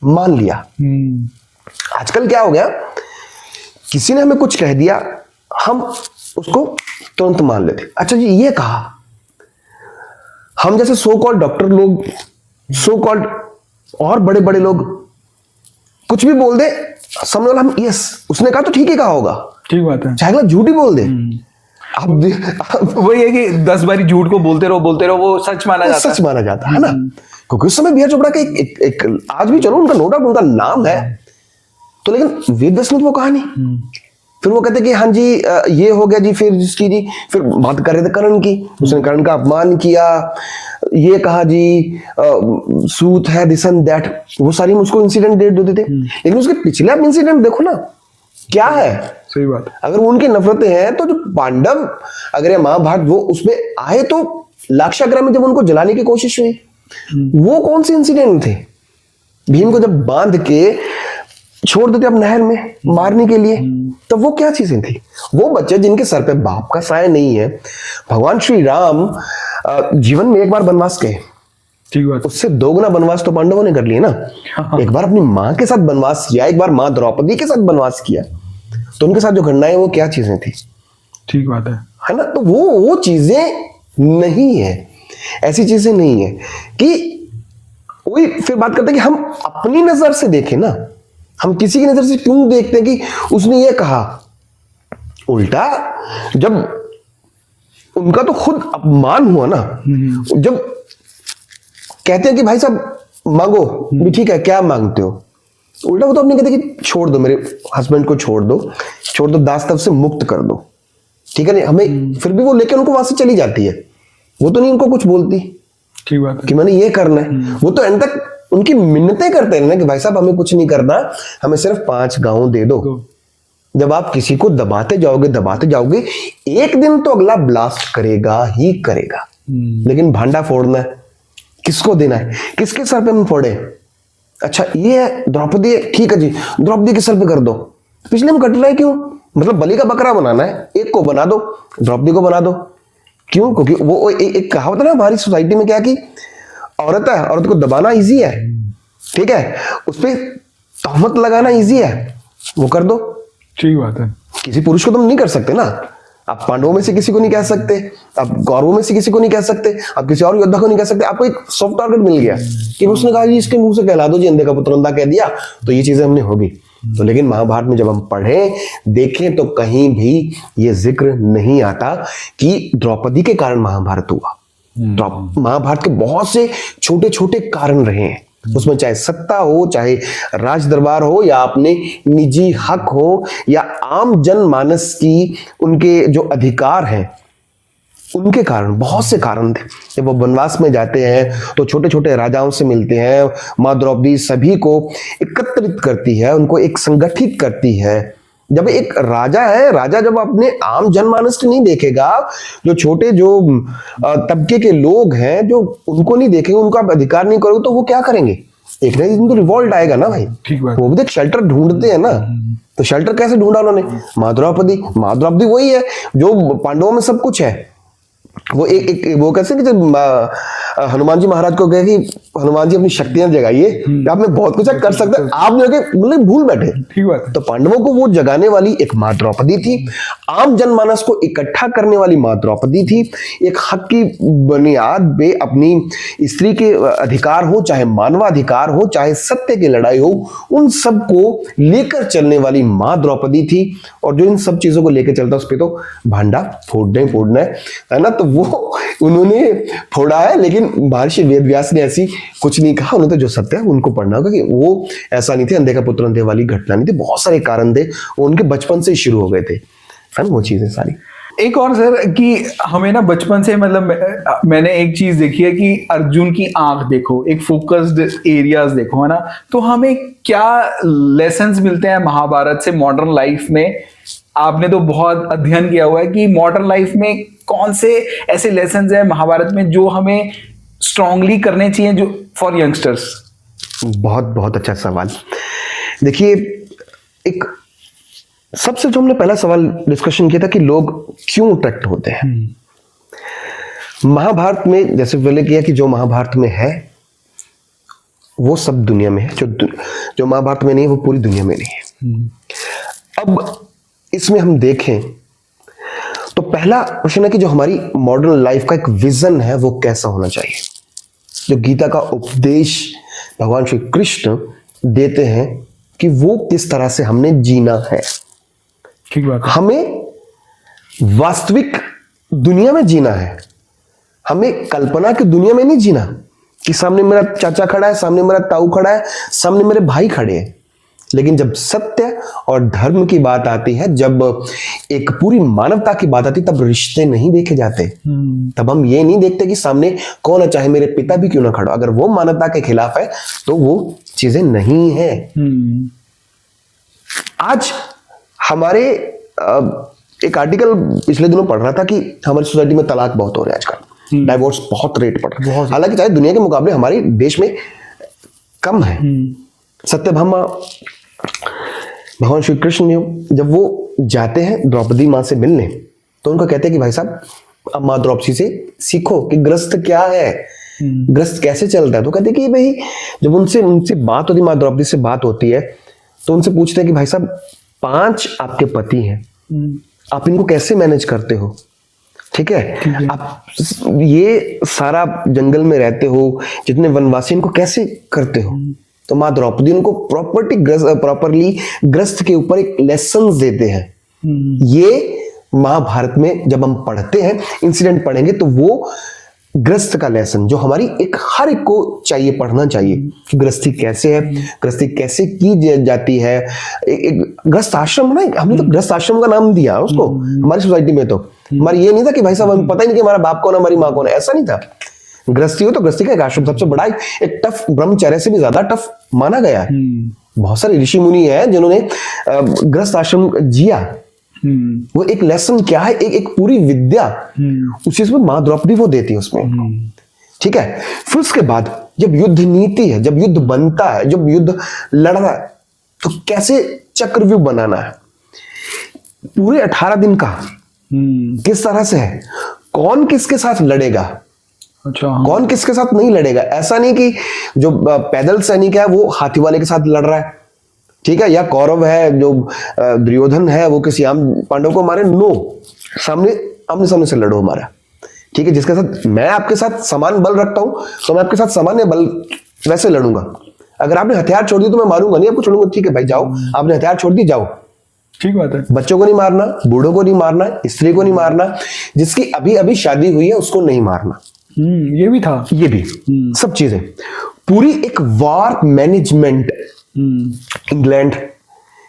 मान लिया। आजकल क्या हो गया, किसी ने हमें कुछ कह दिया, हम उसको तुरंत मान लेते। अच्छा जी ये कहा, हम जैसे सो कॉल्ड डॉक्टर लोग, सो कॉल्ड और बड़े बड़े लोग कुछ भी बोल दे, सामने वाला हम यस उसने कहा तो ठीक ही कहा होगा, ठीक बात है, चाहे झूठ ही बोल दे। अब वही है कि 10 बारी झूठ को बोलते रहो वो सच माना जाता है, सच माना जाता है ना। क्योंकि उस समय बी आर चोपड़ा का एक आज भी चलो उनका नो डाउट उनका नाम है, तो लेकिन वेद व्यास ने तो वो कहा नहीं। फिर वो कहते कि हाँ जी ये हो गया जी, फिर जिसकी जी फिर बात कर रहे थे कर्ण की, उसने कर्ण का अपमान किया, ये कहा जी सूत है दिस एंड दैट, वो सारी मुझको इंसिडेंट दे देते थे। लेकिन उसके पिछले आप इंसिडेंट देखो ना क्या है। सही बात है। अगर उनकी नफरतें हैं तो जो पांडव, अगर ये महाभारत वो उसमें आए तो लाक्षागृह में जब उनको जलाने की कोशिश हुई, वो कौन से इंसिडेंट थे? भीम को जब बांध के छोड़ देते अब नहर में मारने के लिए, तो वो क्या चीजें थी? वो बच्चे जिनके सर पे बाप का साया नहीं है। भगवान श्री राम जीवन में एक बार वनवास गए, ठीक बात, उससे 2 गुना वनवास तो पांडवों ने कर लिया ना। एक बार अपनी माँ के साथ वनवास किया, एक बार माँ द्रौपदी के साथ वनवास किया, तो उनके साथ जो घटनाएं वो क्या चीजें थी? ठीक बात है ना। तो वो चीजें नहीं है, ऐसी चीजें नहीं है कि वही फिर बात करते हैं कि हम अपनी नजर से देखें ना, हम किसी की नजर से क्यों देखते हैं कि उसने ये कहा। उल्टा जब उनका तो खुद अपमान हुआ ना, जब कहते हैं कि भाई साहब मांगो भी, ठीक है क्या मांगते हो? उल्टा वो तो अपने कहते कि छोड़ दो, मेरे हस्बैंड को छोड़ दो, दास तब से मुक्त कर दो, ठीक है नहीं हमें। फिर भी वो लेके उनको वहां से चली जाती है, वो तो नहीं उनको कुछ बोलती ठीक बात है कि मैंने ये करना है। वो तो एंड तक उनकी मिन्नतें करते हैं ना कि भाई साहब हमें कुछ नहीं करना, हमें सिर्फ 5 गांव दे दो। जब आप किसी को दबाते जाओगे एक दिन तो अगला ब्लास्ट करेगा ही करेगा। लेकिन भांडा फोड़ना है, किसको देना है, किसके सर पे हम फोड़े? अच्छा ये है द्रौपदी है, ठीक है जी द्रौपदी के सर पे कर दो। पिछले में कट रहा है क्यों? मतलब बलि का बकरा बनाना है, एक को बना दो, द्रौपदी को बना दो। क्यों? क्योंकि वो एक कहावत है ना हमारी सोसाइटी में क्या, कि औरत है, औरत को दबाना इजी है, ठीक है, उस पर तहमत लगाना इजी है, वो कर दो। ठीक बात है। किसी पुरुष को तुम नहीं कर सकते ना, आप पांडवों में से किसी को नहीं कह सकते, आप कौरवों में से किसी को नहीं कह सकते, आप किसी और योद्धा को नहीं कह सकते। आपको एक सॉफ्ट टारगेट मिल गया कि उसने कहा जी इसके मुंह से कहला दो जी अंधे का पुत्र अंधा कह दिया, तो ये चीजें हमने होगी। तो लेकिन महाभारत में जब हम पढ़ें देखें तो कहीं भी ये जिक्र नहीं आता कि द्रौपदी के कारण महाभारत हुआ। महाभारत के बहुत से छोटे छोटे कारण रहे हैं, उसमें चाहे सत्ता हो, चाहे राज दरबार हो, या अपने निजी हक हो, या आम जनमानस की उनके जो अधिकार हैं उनके कारण, बहुत से कारण थे। जब वो वनवास में जाते हैं तो छोटे छोटे राजाओं से मिलते हैं, माँ द्रौपदी सभी को एकत्रित करती है, उनको एक संगठित करती है। जब एक राजा है, राजा जब अपने आम जनमानस को नहीं देखेगा, जो छोटे जो तबके के लोग हैं जो उनको नहीं देखेंगे, उनको आप अधिकार नहीं करोगे, तो वो क्या करेंगे? एक ना एक दिन तो रिवॉल्ट आएगा ना भाई। वो भी देख शेल्टर ढूंढते हैं ना, तो शेल्टर कैसे ढूंढा उन्होंने? माँ द्रौपदी वही है जो पांडवों में सब कुछ है। वो एक वो कैसे कि जब हनुमान जी महाराज को कहे कि हनुमान जी अपनी शक्तियां जगाइए, आप में बहुत कुछ कर सकते हैं, आप मतलब भूल बैठे। ठीक बात है। तो पांडवों को वो जगाने वाली एक माँ द्रौपदी थी, आम जनमानस को इकट्ठा करने वाली माँ द्रौपदी थी। एक हक की बुनियाद पे अपनी स्त्री के अधिकार हो, चाहे मानवाधिकार हो, चाहे सत्य की लड़ाई हो, उन सब को लेकर चलने वाली माँ द्रौपदी थी। और जो इन सब चीजों को लेकर चलता उस पर तो भांडा फोड़ना है ना, तो वो उन्होंने फोड़ा है। लेकिन महर्षि वेदव्यास ने ऐसी कुछ नहीं कहा, उन्होंने तो जो सत्य है उनको पढ़ना होगा कि वो ऐसा नहीं थे, अंधे का पुत्र अंधे वाली घटना नहीं थी, बहुत सारे कारण थे, वो उनके बचपन से ही शुरू हो गए थे, है ना, वो चीजें सारी। एक और सर कि हमें ना बचपन से मतलब मैंने एक चीज देखी है कि अर्जुन की आंख देखो, एक फोकस्ड एरियाज देखो, है ना, तो हमें क्या लेसन्स मिलते हैं महाभारत से मॉडर्न लाइफ में? आपने तो बहुत अध्ययन किया हुआ है कि मॉडर्न लाइफ में कौन से ऐसे लेसन्स हैं महाभारत में जो हमें स्ट्रांगली करने चाहिए, जो फॉर यंगस्टर्स? बहुत बहुत अच्छा सवाल। देखिए, एक सबसे जो हमने पहला सवाल डिस्कशन किया था कि लोग क्यों अट्रैक्ट होते हैं। महाभारत में जैसे पहले किया कि जो महाभारत में है वो सब दुनिया में है, जो महाभारत में नहीं है वो पूरी दुनिया में नहीं है। अब इसमें हम देखें तो पहला क्वेश्चन है कि जो हमारी मॉडर्न लाइफ का एक विजन है वो कैसा होना चाहिए। जो गीता का उपदेश भगवान श्री कृष्ण देते हैं कि वो किस तरह से हमने जीना है। ठीक बात है। हमें वास्तविक दुनिया में जीना है, हमें कल्पना की दुनिया में नहीं जीना कि सामने मेरा चाचा खड़ा है, सामने मेरा ताऊ खड़ा है, सामने मेरे भाई खड़े हैं। लेकिन जब सत्य और धर्म की बात आती है, जब एक पूरी मानवता की बात आती है, तब रिश्ते नहीं देखे जाते। तब हम ये नहीं देखते कि सामने कौन है, चाहे मेरे पिता भी क्यों ना खड़ा, अगर वो मानवता के खिलाफ है तो वो चीजें नहीं है। आज हमारे एक आर्टिकल पिछले दिनों पढ़ रहा था कि हमारी सोसाइटी में तलाक बहुत हो रहे हैं आजकल, डाइवोर्स बहुत रेट पड़ रहा है, हालांकि चाहे दुनिया के मुकाबले हमारे देश में कम है। सत्यभामा भगवान श्री कृष्ण ने जब वो जाते हैं द्रौपदी माँ से मिलने, तो उनको कहते हैं कि भाई साहब अब माँ द्रौपदी से सीखो कि ग्रस्त क्या है, ग्रस्त कैसे चलता है। तो कहते कि भाई जब उनसे बात होती, माँ द्रौपदी से बात होती है, तो उनसे पूछते हैं कि भाई साहब 5 आपके पति हैं, आप इनको कैसे मैनेज करते हो? ठीक है, आप ये सारा जंगल में रहते हो, जितने वनवासी, इनको कैसे करते हो? तो माँ द्रौपदी उनको प्रॉपरली ग्रस्त के ऊपर एक लेसन देते हैं। ये महाभारत में जब हम पढ़ते हैं, इंसिडेंट पढ़ेंगे, तो वो गृहस्थ का लेसन जो हमारी एक हर एक को चाहिए, पढ़ना चाहिए कि गृहस्थी कैसे है, गृहस्थी कैसे की जाती है। एक गृहस्थ आश्रम ना, हमने तो गृहस्थ आश्रम का नाम दिया उसको हमारी सोसाइटी में। तो हमारी ये नहीं था कि भाई साहब हमें पता ही नहीं कि हमारा बाप कौन है, हमारी माँ कौन है, ऐसा नहीं था। गृहस्थी हो तो गृहस्थी का एक आश्रम सबसे बड़ा, एक टफ, ब्रह्मचर्य से भी ज्यादा टफ माना गया है। बहुत सारे ऋषि मुनि हैं जिन्होंने गृहस्थ आश्रम जिया। वो एक लेसन क्या है, एक पूरी विद्या उस चीज में माँ द्रौपदी वो देती है उसमें। ठीक है, फिर उसके बाद जब युद्ध नीति है, जब युद्ध बनता है, जब युद्ध लड़ना है, तो कैसे चक्रव्यूह बनाना है, पूरे 18 दिन का किस तरह से है, कौन किसके साथ लड़ेगा, अच्छा कौन किसके साथ नहीं लड़ेगा। ऐसा नहीं कि जो पैदल सैनिक है वो हाथी वाले के साथ लड़ रहा है, ठीक है, या कौरव है जो दुर्योधन है वो किसी आम पांडव को मारे। नो, सामने आमने सामने से लड़ो हमारा, ठीक है। जिसके साथ मैं आपके साथ समान बल रखता हूं तो मैं आपके साथ सामान्य बल वैसे लड़ूंगा। अगर आपने हथियार छोड़ दिया तो मैं मारूंगा नहीं, आपको छोड़ूंगा, ठीक है भाई जाओ, आपने हथियार छोड़ दी जाओ, ठीक बात है। बच्चों को नहीं मारना, बूढ़ों को नहीं मारना, स्त्री को नहीं मारना, जिसकी अभी अभी शादी हुई है उसको नहीं मारना। ये भी था, ये भी सब चीजें, पूरी एक वॉर मैनेजमेंट। इंग्लैंड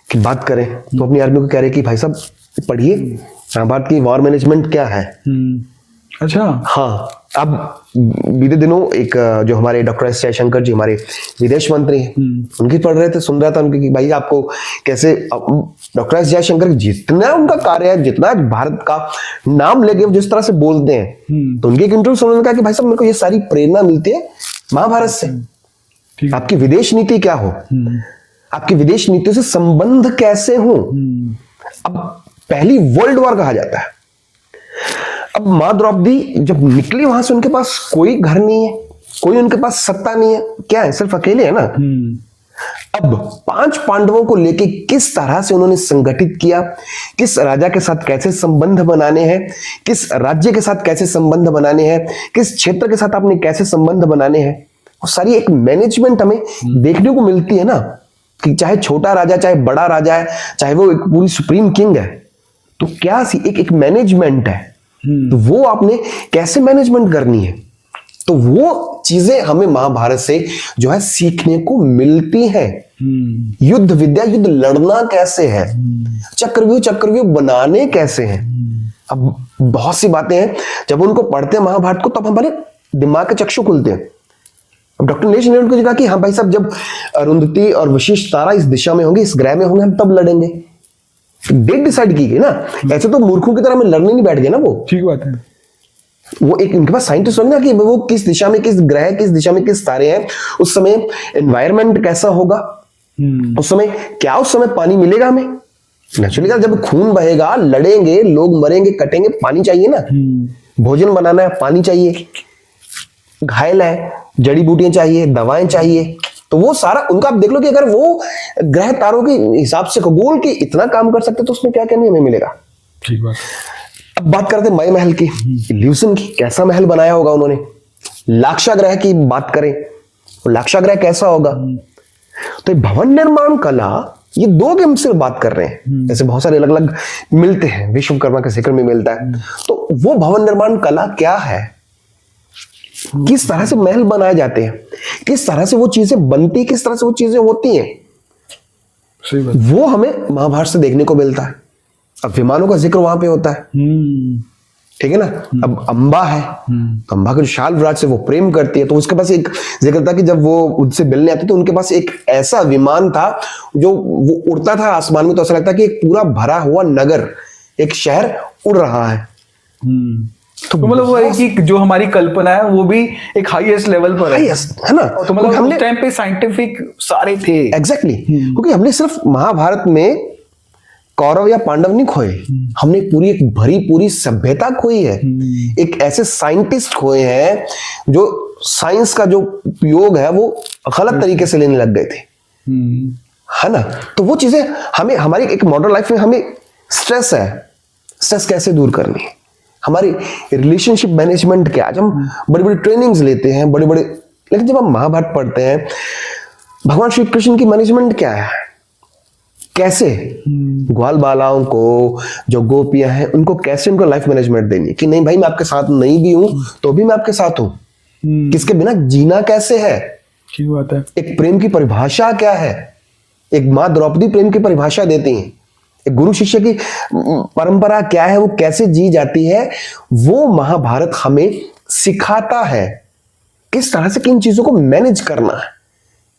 की बात करें तो अपनी आर्मी को कह रहे कि भाई साहब पढ़िए महाभारत की वॉर मैनेजमेंट क्या है। अच्छा, हाँ, अब बीते दिनों एक जो हमारे डॉक्टर एस जयशंकर जी हमारे विदेश मंत्री हैं, उनकी पढ़ रहे थे, सुन रहा था उनकी कि भाई आपको कैसे, डॉक्टर एस जयशंकर जितना उनका कार्य है, जितना भारत का नाम लेके जिस तरह से बोलते हैं, तो उनके एक इंटरव्यू सुनने में कहा कि भाई साहब मेरे को ये सारी प्रेरणा मिलती है महाभारत से। आपकी विदेश नीति क्या हो, आपकी विदेश नीति से संबंध कैसे हो। अब पहली वर्ल्ड वॉर कहा जाता है। अब माँ द्रौपदी जब निकली वहां से, उनके पास कोई घर नहीं है, कोई उनके पास सत्ता नहीं है, क्या है, सिर्फ अकेले है ना। अब 5 पांडवों को लेके किस तरह से उन्होंने संगठित किया, किस राजा के साथ कैसे संबंध बनाने हैं, किस राज्य के साथ कैसे संबंध बनाने हैं, किस क्षेत्र के साथ आपने कैसे संबंध बनाने हैं, वो सारी एक मैनेजमेंट हमें देखने को मिलती है ना। कि चाहे छोटा राजा, चाहे बड़ा राजा है, चाहे वो एक पूरी सुप्रीम किंग है, तो क्या एक मैनेजमेंट है, तो वो आपने कैसे मैनेजमेंट करनी है। तो वो चीजें हमें महाभारत से जो है सीखने को मिलती है। युद्ध विद्या, युद्ध लड़ना कैसे है, चक्रव्यूह बनाने कैसे हैं। अब बहुत सी बातें हैं, जब उनको पढ़ते हैं महाभारत को तब हमारे दिमाग के चक्षु खुलते हैं। अब डॉक्टर नीश ने उनको कहा कि हाँ भाई साहब, जब अरुंधति और वशिष्ठ तारा इस दिशा में होंगे, इस ग्रह में होंगे, हम तब लड़ेंगे। डेट डिसाइड की गई ना, ऐसे तो मूर्खों की तरह में लड़ने नहीं बैठ गए ना वो। ठीक बात है, वो एक इनके पास साइंटिस्ट होंगे ना कि वो किस दिशा में किस ग्रह, किस दिशा में किस तारे हैं, उस समय एनवायरमेंट कैसा होगा, उस समय क्या, उस समय पानी मिलेगा हमें। नेचुरली जब खून बहेगा, लड़ेंगे, लोग मरेंगे, कटेंगे, पानी चाहिए ना, भोजन बनाना है, पानी चाहिए, घायल है, जड़ी बूटियां चाहिए, दवाएं चाहिए। तो वो सारा उनका आप देख लो कि अगर वो ग्रह तारों के हिसाब से खगोल के इतना काम कर सकते तो उसमें क्या क्या नहीं हमें मिलेगा। ठीक बात। अब बात करते हैं मई महल की, इल्यूशन की, कैसा महल बनाया होगा उन्होंने। लाक्षागृह की बात करें, लाक्षागृह कैसा होगा। तो भवन निर्माण कला, ये 2 की हम सिर्फ बात कर रहे हैं, जैसे बहुत सारे अलग अलग मिलते हैं, विश्वकर्मा के जिक्र में मिलता है। तो वो भवन निर्माण कला क्या है, किस तरह से महल बनाए जाते हैं, किस तरह से वो चीजें बनती, किस तरह से वो चीजें होती हैं, सही बात। वो हमें महाभारत से देखने को मिलता है। अब विमानों का जिक्र वहां पे होता है, ठीक है ना। अब अंबा है, तो अंबा का जो शाल विराज से वो प्रेम करती है, तो उसके पास एक जिक्र था कि जब वो उनसे मिलने आती तो उनके पास एक ऐसा विमान था जो वो उड़ता था आसमान में, तो ऐसा लगता कि एक पूरा भरा हुआ नगर, एक शहर उड़ रहा है। तो मतलब वो है कि जो हमारी कल्पना है वो भी एक हाईएस्ट लेवल पर है ना। तो मतलब हमने टाइम पे साइंटिफिक सारे थे। एग्जैक्टली क्योंकि हमने सिर्फ महाभारत में कौरव या पांडव नहीं खोए, हमने पूरी एक भरी पूरी सभ्यता खोई है। एक ऐसे साइंटिस्ट खोए हैं जो साइंस का जो उपयोग है वो गलत तरीके से लेने लग गए थे, है ना। तो वो चीजें हमें हमारी एक मॉडर्न लाइफ में हमें स्ट्रेस है, स्ट्रेस कैसे दूर करनी है, हमारी रिलेशनशिप मैनेजमेंट क्या। आज हम बड़ी बड़ी ट्रेनिंग्स लेते हैं, बड़े बड़े, लेकिन जब हम महाभारत पढ़ते हैं, भगवान श्री कृष्ण की मैनेजमेंट क्या है, कैसे ग्वाल बालाओं को, जो गोपियां हैं, उनको कैसे उनको लाइफ मैनेजमेंट देनी है कि नहीं भाई मैं आपके साथ नहीं भी हूं तो भी मैं आपके साथ हूं। किसके बिना जीना कैसे है, ठीक बात है। एक प्रेम की परिभाषा क्या है, एक माँ द्रौपदी प्रेम की परिभाषा देती हैं, एक गुरु शिष्य की परंपरा क्या है, वो कैसे जी जाती है, वो महाभारत हमें सिखाता है किस तरह से किन चीजों को मैनेज करना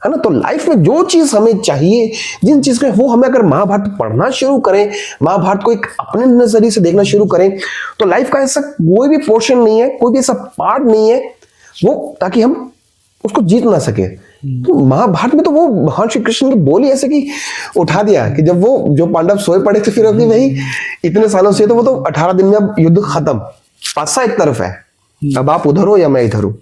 है ना। तो लाइफ में जो चीज हमें चाहिए, जिन चीज में, वो हमें अगर महाभारत पढ़ना शुरू करें, महाभारत को एक अपने नजरिए से देखना शुरू करें, तो लाइफ का ऐसा कोई भी पोर्शन नहीं है, कोई भी ऐसा पार्ट नहीं है वो ताकि हम उसको जीत ना सके। तो महाभारत में तो वो भगवान श्री कृष्ण की बोली ऐसे कि उठा दिया कि जब वो जो पांडव सोए पड़े थे, फिर अभी भाई इतने सालों से, तो वो तो 18 दिन में अब युद्ध खत्म, पासा एक तरफ है, अब आप उधर हो या मैं इधर हूं,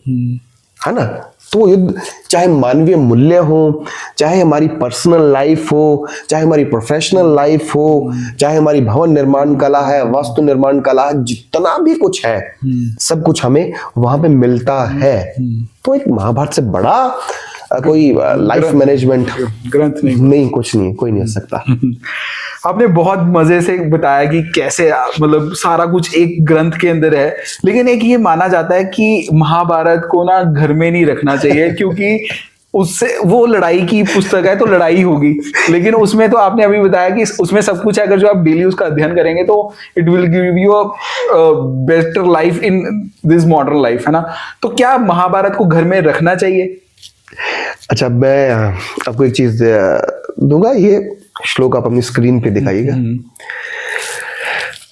है ना। तो युद्ध चाहे मानवीय मूल्य हो, चाहे हमारी पर्सनल लाइफ हो, चाहे हमारी प्रोफेशनल लाइफ हो, चाहे हमारी भवन निर्माण कला है, वास्तु निर्माण कला है, जितना भी कुछ है सब कुछ हमें वहां पे मिलता है। तो एक महाभारत से बड़ा कोई लाइफ मैनेजमेंट ग्रंथ नहीं, कुछ नहीं, कोई नहीं हो सकता। आपने बहुत मजे से बताया कि कैसे मतलब सारा कुछ एक ग्रंथ के अंदर है, लेकिन एक ये माना जाता है कि महाभारत को ना घर में नहीं रखना चाहिए क्योंकि उससे, वो लड़ाई की पुस्तक है तो लड़ाई होगी, लेकिन उसमें तो आपने अभी बताया कि उसमें सब कुछ है, अगर जो आप डेली उसका अध्ययन करेंगे तो it will give you a better life in this modern life, है ना। तो क्या महाभारत को घर में रखना चाहिए? अच्छा, मैं आपको एक चीज दूंगा, ये श्लोक आप अपनी स्क्रीन पे दिखाइएगा।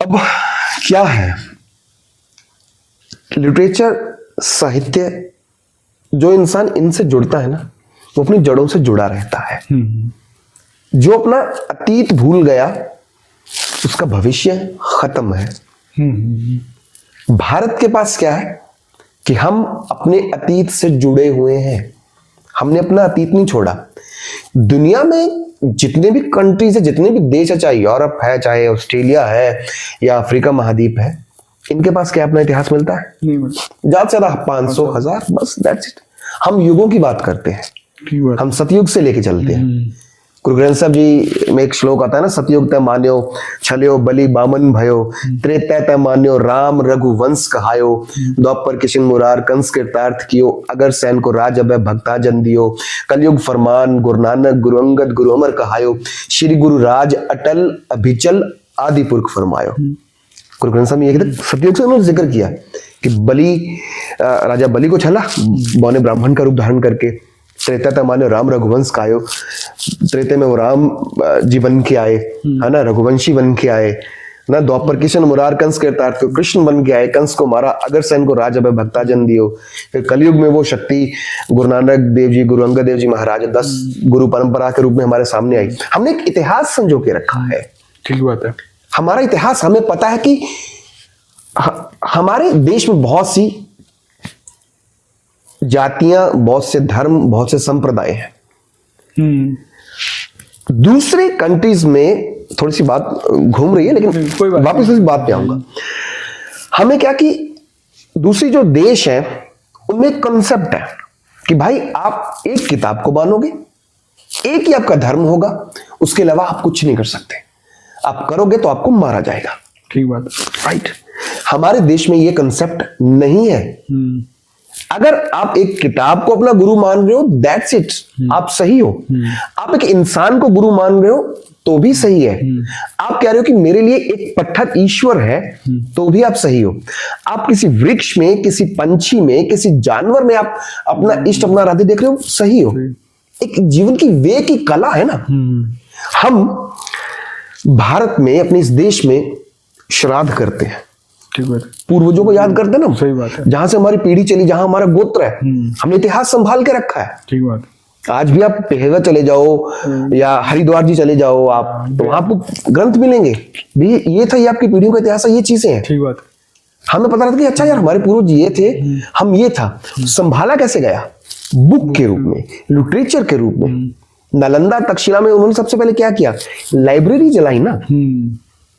अब क्या है लिटरेचर, साहित्य, जो इंसान इनसे जुड़ता है ना, वो अपनी जड़ों से जुड़ा रहता है। जो अपना अतीत भूल गया उसका भविष्य खत्म है। भारत के पास क्या है कि हम अपने अतीत से जुड़े हुए हैं, हमने अपना अतीत नहीं छोड़ा। दुनिया में जितने भी कंट्रीज है, जितने भी देश है, चाहे यूरोप है, चाहे ऑस्ट्रेलिया है या अफ्रीका महाद्वीप है, इनके पास क्या अपना इतिहास मिलता है? नहीं मिलता। ज्यादा से ज्यादा 500, 1000, बस दैट्स इट। हम युगों की बात करते हैं, हम सतयुग से लेके चलते हैं। गुरु ग्रंथ साहब जी में एक श्लोक आता है ना, सतयुग तय मान्यो छल्यो बलि बामन भयो, त्रेता तय मान्यो राम रघुवंश कहायो, द्वापर किशन मुरार कंस कृतार्थ कियो, अगर सैन को राज अभय भक्ता जन दियो, कलयुग फरमान गुरु नानक गुरु अंगद गुरु अमर कहायो, श्री गुरु राज अटल अभिचल आदि पुरख फरमायो। गुरु ग्रंथ साहब ने सतयुग से उन्होंने जिक्र किया कि बलि, राजा बलि को छला, बौने ब्राह्मण का रूप धारण करके। त्रेता तय मान्यो राम रघुवंश कायो, त्रेते में वो राम जी बन के आए, है ना, रघुवंशी बन के आए ना। द्वापर किशन मुरार कंस कृतार्थ, कृष्ण बन के आए, कंस को मारा, अगर सैन को राज अभय भक्ता जन दियो। फिर कलयुग में वो शक्ति गुरु नानक देव जी, गुरु अंगद देव जी महाराज 10 गुरु परंपरा के रूप में हमारे सामने आई। हमने एक इतिहास संजो के रखा है। ठीक बात है। हमारा इतिहास, हमें पता है कि हमारे देश में बहुत सी जातियां, बहुत से धर्म, बहुत से संप्रदाय हैं। दूसरे कंट्रीज में थोड़ी सी बात घूम रही है, लेकिन कोई वापस इस बात पे आऊंगा। हमें क्या कि दूसरी जो देश है उनमें एक कंसेप्ट है कि भाई आप एक किताब को मानोगे, एक ही आपका धर्म होगा, उसके अलावा आप कुछ नहीं कर सकते। आप करोगे तो आपको मारा जाएगा। ठीक बात, राइट। हमारे देश में ये कंसेप्ट नहीं है। अगर आप एक किताब को अपना गुरु मान रहे हो, दैट्स इट, आप सही हो। आप एक इंसान को गुरु मान रहे हो तो भी सही है। आप कह रहे हो कि मेरे लिए एक पट्टर ईश्वर है, तो भी आप सही हो। आप किसी वृक्ष में, किसी पंछी में, किसी जानवर में आप अपना इष्ट, अपना राधे देख रहे हो, सही हो। एक जीवन की वे की कला है ना। हम भारत में, अपने इस देश में श्राद्ध करते हैं, पूर्वजों को याद करते हैं ना। सही बात है। जहां से हमारी पीढ़ी चली, जहां हमारा गोत्र है, हमने इतिहास संभाल के रखा है। ठीक बात। आज भी आप पेहवा चले जाओ या हरिद्वार जी चले जाओ आप, तो वहां आपको ग्रंथ मिलेंगे भी, ये था, ये आपकी पीढ़ियों का इतिहास है, ये चीजें हैं। ठीक बात। हमें पता रहता कि अच्छा यार हमारे पूर्वज ये थे, हम ये था। संभाला कैसे गया? बुक के रूप में, लिटरेचर के रूप में। नालंदा, तक्षशिला में उन्होंने सबसे पहले क्या किया? लाइब्रेरी जलाई ना।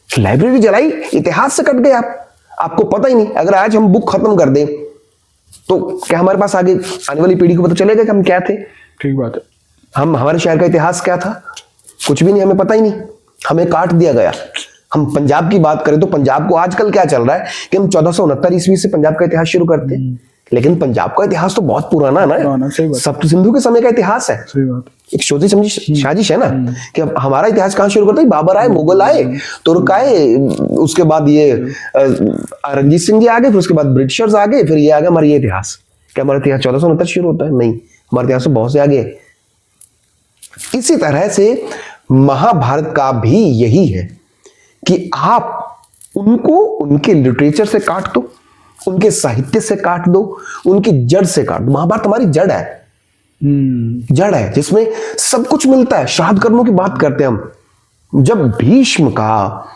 लाइब्रेरी जलाई, इतिहास से कट गए आप, आपको पता ही नहीं। अगर आज हम बुक खत्म कर दें तो क्या हमारे पास आगे आने वाली पीढ़ी को पता चलेगा कि हम क्या थे? ठीक बात है। हम, हमारे शहर का इतिहास क्या था? कुछ भी नहीं, हमें पता ही नहीं। हमें काट दिया गया। हम पंजाब की बात करें तो पंजाब को आजकल क्या चल रहा है कि हम 1469 ईस्वी से पंजाब का इतिहास शुरू करते हैं, लेकिन पंजाब का इतिहास तो बहुत पुराना है ना, सप्त सिंधु के समय का इतिहास है। सही बात। एक सोची समझी साजिश है ना कि अब हमारा इतिहास कहाँ शुरू करते हैं? बाबर आए, मुगल आए, तुर्क आए, उसके बाद ये रणजीत सिंह जी आ गए, फिर उसके बाद ब्रिटिशर्स आ गए, फिर ये आ गया हमारा ये इतिहास। क्या हमारा इतिहास 1469 शुरू होता है? नहीं, हमारा इतिहास तो बहुत से आगे है। इसी तरह से महाभारत का भी यही है कि आप उनको उनके लिटरेचर से काट दो, उनके साहित्य से काट दो, उनकी जड़ से काट दो। महाभारत हमारी जड़ है, जड़ है जिसमें सब कुछ मिलता है। श्राद्ध कर्मों की बात करते हैं हम। जब भीष्म का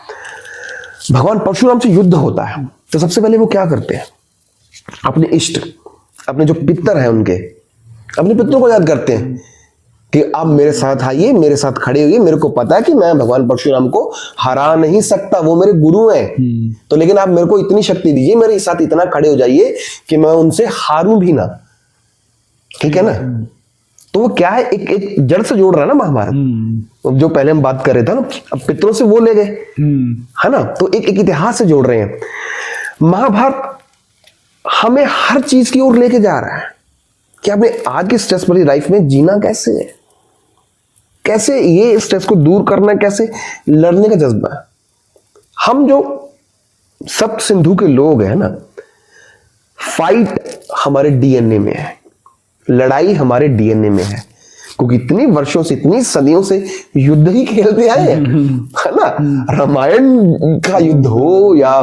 भगवान परशुराम से युद्ध होता है तो सबसे पहले वो क्या करते हैं? अपने इष्ट, अपने जो पितर हैं उनके, अपने पितरों को याद करते हैं कि आप मेरे साथ आइए, मेरे साथ खड़े हुए, मेरे को पता है कि मैं भगवान परशुराम को हरा नहीं सकता, वो मेरे गुरु हैं, तो लेकिन आप मेरे को इतनी शक्ति दीजिए, मेरे साथ इतना खड़े हो जाइए कि मैं उनसे हारूं भी ना। ठीक है ना? तो वो क्या है, एक जड़ से जोड़ रहा है ना महाभारत। जो पहले हम बात कर रहे थे ना, अब पितरों से वो ले गए, है ना, तो एक इतिहास से जोड़ रहे हैं। महाभारत हमें हर चीज की ओर लेके जा रहा है कि आपने आज की स्ट्रेस भरी लाइफ में जीना कैसे है, कैसे ये स्ट्रेस को दूर करना, कैसे लड़ने का जज्बा है। हम जो सप्त सिंधु के लोग हैं ना, फाइट हमारे डीएनए में है, लड़ाई हमारे डीएनए में है, क्योंकि इतनी वर्षों से, इतनी सदियों से युद्ध ही खेलते आए हैं, है ना। रामायण का युद्ध हो या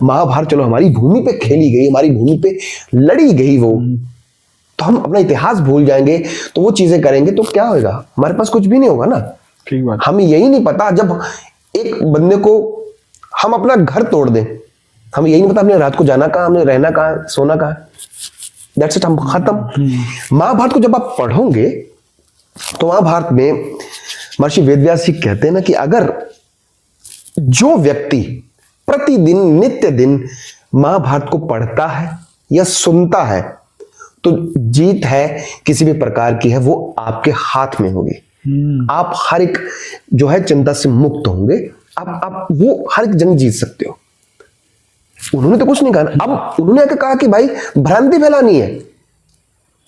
महाभारत, चलो हमारी भूमि पे खेली गई, हमारी भूमि पे लड़ी गई वो, तो हम अपना इतिहास भूल जाएंगे तो वो चीजें करेंगे तो क्या होगा? हमारे पास कुछ भी नहीं होगा ना। ठीक बात। हमें यही नहीं पता, जब एक बंदे को हम अपना घर तोड़ दें, हमें यही नहीं पता हमने रात को जाना कहाँ, हमने रहना कहाँ, सोना कहाँ, दैट्स इट, हम खत्म। महाभारत को जब आप पढ़ोगे तो महाभारत में महर्षि वेदव्यास जी कहते हैं ना कि अगर जो व्यक्ति प्रतिदिन नित्य दिन महाभारत को पढ़ता है या सुनता है तो जीत है किसी भी प्रकार की है वो आपके हाथ में होगी। आप हर एक जो है चिंता से मुक्त होंगे, आप वो हर एक जंग जीत सकते हो। उन्होंने तो कुछ नहीं कहा, अब उन्होंने आके कहा कि भाई भ्रांति फैलानी है।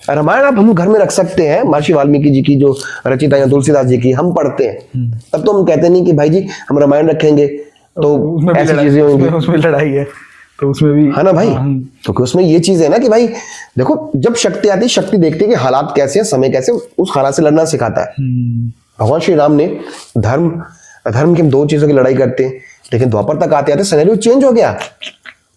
रामायण आप हम घर में रख सकते हैं, महर्षि वाल्मीकि जी की जो रचिता या तुलसीदास जी की हम पढ़ते हैं, तब तो हम कहते नहीं कि भाई जी हम रामायण रखेंगे तो ऐसी चीजें होंगी, उसमें लड़ाई है तो उसमें भी, है ना भाई। तो उसमें ये चीज है ना कि भाई देखो, जब शक्ति आती है, शक्ति देखती है कि हालात कैसे हैं, समय कैसे, उस हालात से लड़ना सिखाता है। भगवान श्री राम ने धर्म अधर्म की दो चीजों की लड़ाई करते हैं, लेकिन द्वापर तक आते आते सिनेरियो चेंज हो गया।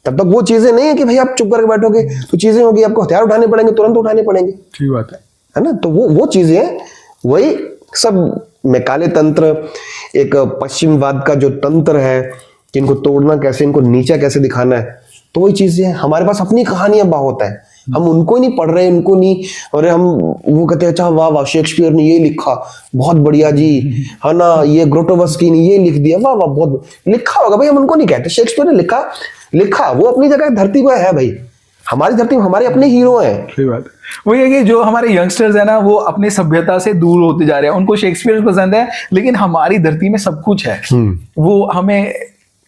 तब तक वो चीजें नहीं है कि भाई आप चुप करके बैठोगे तो चीजें होगी, आपको हथियार उठाने पड़ेंगे, तुरंत उठाने पड़ेंगे। ठीक बात है ना। तो वो चीजें, वही सब मैकाले तंत्र, एक पश्चिमवाद का जो तंत्र है कि इनको तोड़ना कैसे, इनको नीचा कैसे दिखाना है, तो वही चीजें हैं। हमारे पास अपनी कहानियां बहुत है, हम उनको ही नहीं पढ़ रहे, उनको नहीं, और हम वो कहते हैं अच्छा वाह वाह शेक्सपियर ने ये लिखा, बहुत बढ़िया जी, है ना, ये ग्रोटोवस्की ने ये लिख दिया, वाह वाह बहुत लिखा होगा भाई, हम उनको नहीं कहते। शेक्सपियर ने लिखा वो अपनी जगह धरती पर है भाई, हमारी धरती में हमारे अपने हीरो हैं। सही बात है। वही है कि जो हमारे यंगस्टर्स है ना, वो अपनी सभ्यता से दूर होते जा रहे हैं, उनको शेक्सपियर पसंद है, लेकिन हमारी धरती में सब कुछ है। वो हमें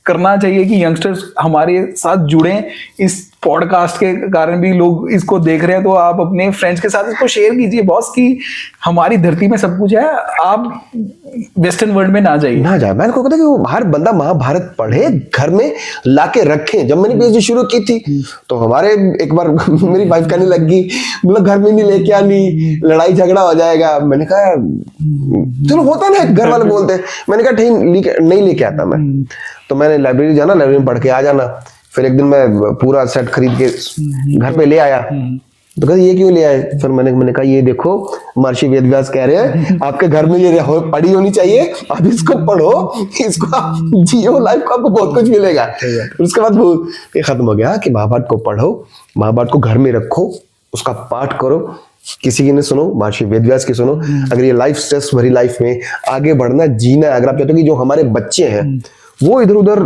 करना चाहिए कि यंगस्टर्स हमारे साथ जुड़ें। इस पॉडकास्ट के कारण भी लोग इसको देख रहे हैं, तो आप अपने फ्रेंड्स के साथ इसको शेयर कीजिए बॉस, कि हमारी धरती में सब कुछ है, आप वेस्टर्न वर्ल्ड में ना जाइए। मैंने को कहता कि वो हर बंदा महाभारत पढ़े, घर में लाके रखे। जब मैंने पीएचडी शुरू की थी तो हमारे एक बार मेरी वाइफ कहने लगी, मतलब घर में नहीं लेके आनी, लड़ाई झगड़ा हो जाएगा। मैंने कहा चलो होता ना, घर वाले बोलते, मैंने कहा ठीक नहीं लेके आता मैं, तो मैंने लाइब्रेरी जाना, लाइब्रेरी में पढ़ के आ जाना। फिर एक दिन मैं पूरा सेट खरीद के घर पे ले आया, तो कहते ये क्यों ले आए? फिर मैंने कहा ये देखो महर्षि वेदव्यास कह रहे हैं आपके घर में ये पढ़ी होनी चाहिए, आप इसको पढ़ो, इसको आप जियो लाइफ को, आपको बहुत कुछ मिलेगा। उसके बाद वो ये खत्म हो गया कि महाभारत को पढ़ो, महाभारत को घर में रखो, उसका पाठ करो, किसी की नहीं सुनो, महर्षि वेदव्यास की सुनो। अगर ये लाइफ स्ट्रेस भरी लाइफ में आगे बढ़ना, जीना, अगर आप चाहते हो कि जो हमारे बच्चे हैं वो इधर उधर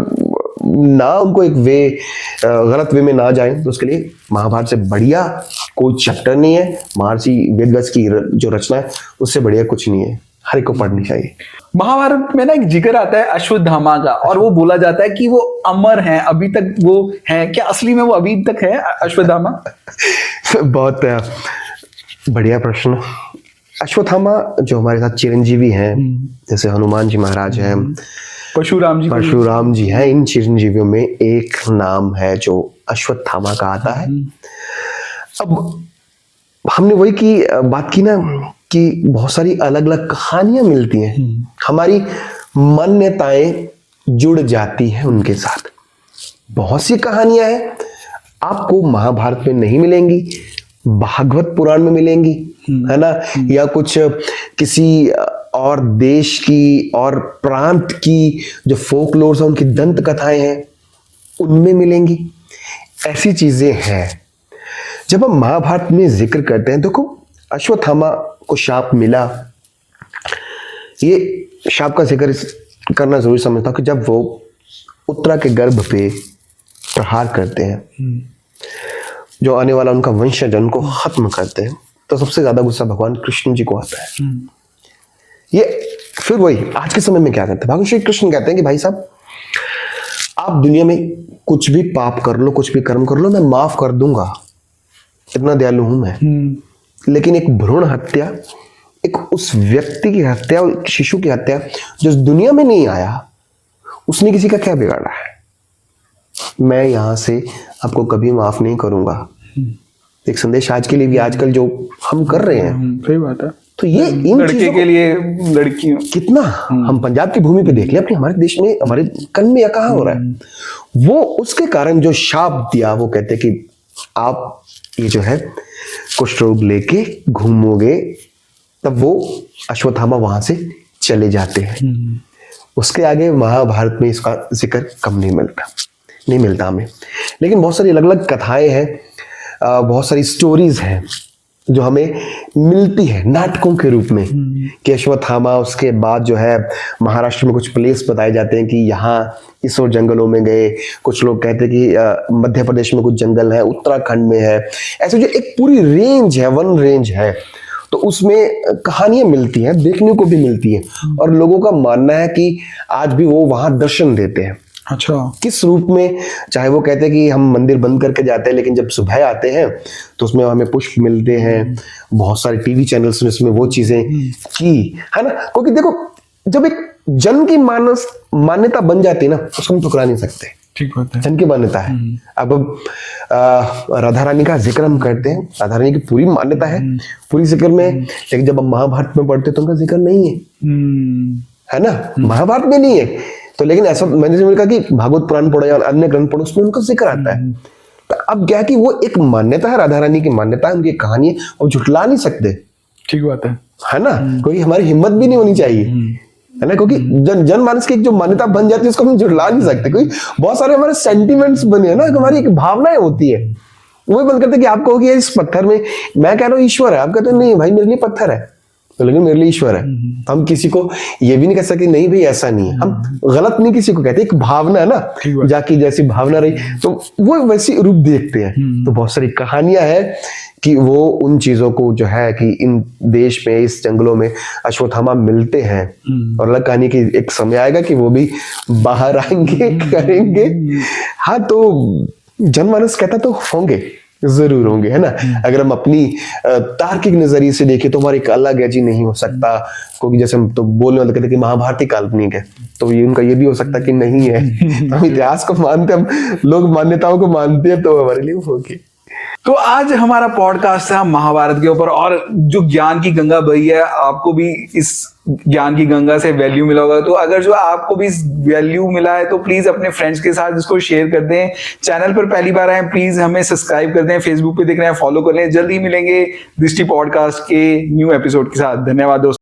ना, उनको एक गलत वे में ना जाए, तो उसके लिए महाभारत से बढ़िया कोई चैप्टर नहीं है। महर्षि वेदव्यास की जो रचना है उससे बढ़िया कुछ नहीं है। हर एक को पढ़नी चाहिए। महाभारत में ना एक जिक्र आता है अश्वत्थामा का, और वो बोला जाता है कि वो अमर हैं, अभी तक वो हैं। क्या असली में वो अभी तक है अश्वत्थामा? बहुत बढ़िया प्रश्न। अश्वत्थामा जो हमारे साथ चिरंजीवी हैं, जैसे हनुमान जी महाराज हैं, परशुराम जी हैं, इन चिरंजीवियों में एक नाम है जो अश्वत्थामा का आता है। अब हमने वही बात की ना कि बहुत सारी अलग अलग कहानियां मिलती हैं, हमारी मान्यताएं जुड़ जाती हैं उनके साथ। बहुत सी कहानियां हैं आपको महाभारत में नहीं मिलेंगी, भागवत पुराण में मिलेंगी, है ना, या कुछ किसी और देश की और प्रांत की जो फोकलोर्स हैं, उनकी दंत कथाएं हैं, उनमें मिलेंगी। ऐसी चीजें हैं। जब हम महाभारत में जिक्र करते हैं, देखो अश्वत्थामा को शाप मिला, ये शाप का जिक्र करना जरूरी समझता हूं कि जब वो उत्तरा के गर्भ पे प्रहार करते हैं, जो आने वाला उनका वंशज उनको खत्म करते हैं, तो सबसे ज्यादा गुस्सा भगवान कृष्ण जी को आता है। ये फिर वही आज के समय में क्या करते हैं, भगवान श्री कृष्ण कहते हैं कि भाई साहब, आप दुनिया में कुछ भी पाप कर लो, कुछ भी कर्म कर लो, मैं माफ कर दूंगा, इतना दयालु हूं मैं। लेकिन एक भ्रूण हत्या, एक उस व्यक्ति की हत्या, एक शिशु की हत्या जो इस दुनिया में नहीं आया, उसने किसी का क्या बिगाड़ा है? मैं यहां से आपको कभी माफ नहीं करूंगा। एक संदेश आज के लिए भी, आजकल जो हम कर रहे हैं, सही बात है। तो ये इन लड़के के लिए लड़कियों कितना हम पंजाब की भूमि पे देख ले, अपने हमारे देश में, हमारे कन में या कहाँ हो रहा है। वो उसके कारण जो शाप दिया, वो कहते कि आप ये जो है कुष्ठ रोग लेके घूमोगे, तब वो अश्वत्थामा वहां से चले जाते हैं। उसके आगे महाभारत में इसका जिक्र कम नहीं मिलता हमें। लेकिन बहुत सारी अलग अलग कथाएं हैं, बहुत सारी स्टोरीज हैं जो हमें मिलती है नाटकों के रूप में, कि अश्वत्थामा उसके बाद जो है महाराष्ट्र में कुछ प्लेस बताए जाते हैं कि यहाँ इस और जंगलों में गए। कुछ लोग कहते हैं कि मध्य प्रदेश में कुछ जंगल है, उत्तराखंड में है। ऐसे जो एक पूरी रेंज है, वन रेंज है, तो उसमें कहानियां मिलती हैं, देखने को भी मिलती है। और लोगों का मानना है कि आज भी वो वहां दर्शन देते हैं। अच्छा, किस रूप में? चाहे वो कहते हैं कि हम मंदिर बंद करके जाते हैं, लेकिन जब सुबह आते हैं तो उसमें हमें पुष्प मिलते हैं। बहुत सारे टीवी चैनल्स ने उसमें वो चीजें की, है ना। क्योंकि देखो, जब एक जन की मान्यता बन जाती है ना, उसको हम ठुकरा नहीं सकते। ठीक बात है, जन की मान्यता है। अब राधा रानी का जिक्र हम करते हैं, राधा रानी की पूरी मान्यता है, पूरी जिक्र में, लेकिन जब हम महाभारत में पढ़ते तो उनका जिक्र नहीं है ना, महाभारत में नहीं है। तो लेकिन ऐसा मैंने जो कहा कि भागवत पुराण पढ़ो या अन्य ग्रंथ पढ़ो, उसमें उनका जिक्र आता है। तो अब क्या है कि वो एक मान्यता है, राधा रानी की मान्यता है, उनकी कहानी है, और झुठला नहीं सकते। ठीक बात है ना, क्योंकि हमारी हिम्मत भी नहीं होनी चाहिए, है ना, क्योंकि जनमानस की एक जो मान्यता बन जाती है उसको हम झुठला नहीं सकते। क्योंकि बहुत सारे हमारे सेंटिमेंट्स बने हैं ना, हमारी एक भावनाएं होती है, वो बंद करते कि आप कहोगे इस पत्थर में, मैं कह रहा हूँ ईश्वर है, आप कहते हो नहीं भाई मेरे लिए पत्थर है, तो लेकिन मेरे लिए ईश्वर है। हम किसी को ये भी नहीं कह सकते नहीं भाई ऐसा नहीं है, हम गलत नहीं किसी को कहते, एक भावना है ना, जाकी जैसी भावना रही तो वो वैसी रूप देखते हैं। तो बहुत सारी कहानियां हैं कि वो उन चीजों को जो है कि इन देश में, इस जंगलों में अश्वत्थामा मिलते हैं। और अलग कहानी की एक समय आएगा कि वो भी बाहर आएंगे, करेंगे। हाँ, तो जनमानस कहता तो होंगे, जरूर होंगे, है ना। अगर हम अपनी तार्किक नजरिए से देखें तो हमारा एक अलग है जी, नहीं हो सकता, क्योंकि जैसे हम तो बोलने वाले कहते कि महाभारत ही काल्पनिक है, तो ये उनका ये भी हो सकता कि नहीं है। हम इतिहास को मानते, हम लोग मान्यताओं को मानते हैं, तो हमारे लिए होगी। तो आज हमारा पॉडकास्ट था महाभारत के ऊपर, और जो ज्ञान की गंगा बही है, आपको भी इस ज्ञान की गंगा से वैल्यू मिला होगा। तो अगर जो आपको भी वैल्यू मिला है तो प्लीज अपने फ्रेंड्स के साथ इसको शेयर कर दें। चैनल पर पहली बार आए प्लीज हमें सब्सक्राइब कर दें, फेसबुक पे देख रहे हैं फॉलो कर लें। जल्दी मिलेंगे दृष्टि पॉडकास्ट के न्यू एपिसोड के साथ। धन्यवाद दोस्तों।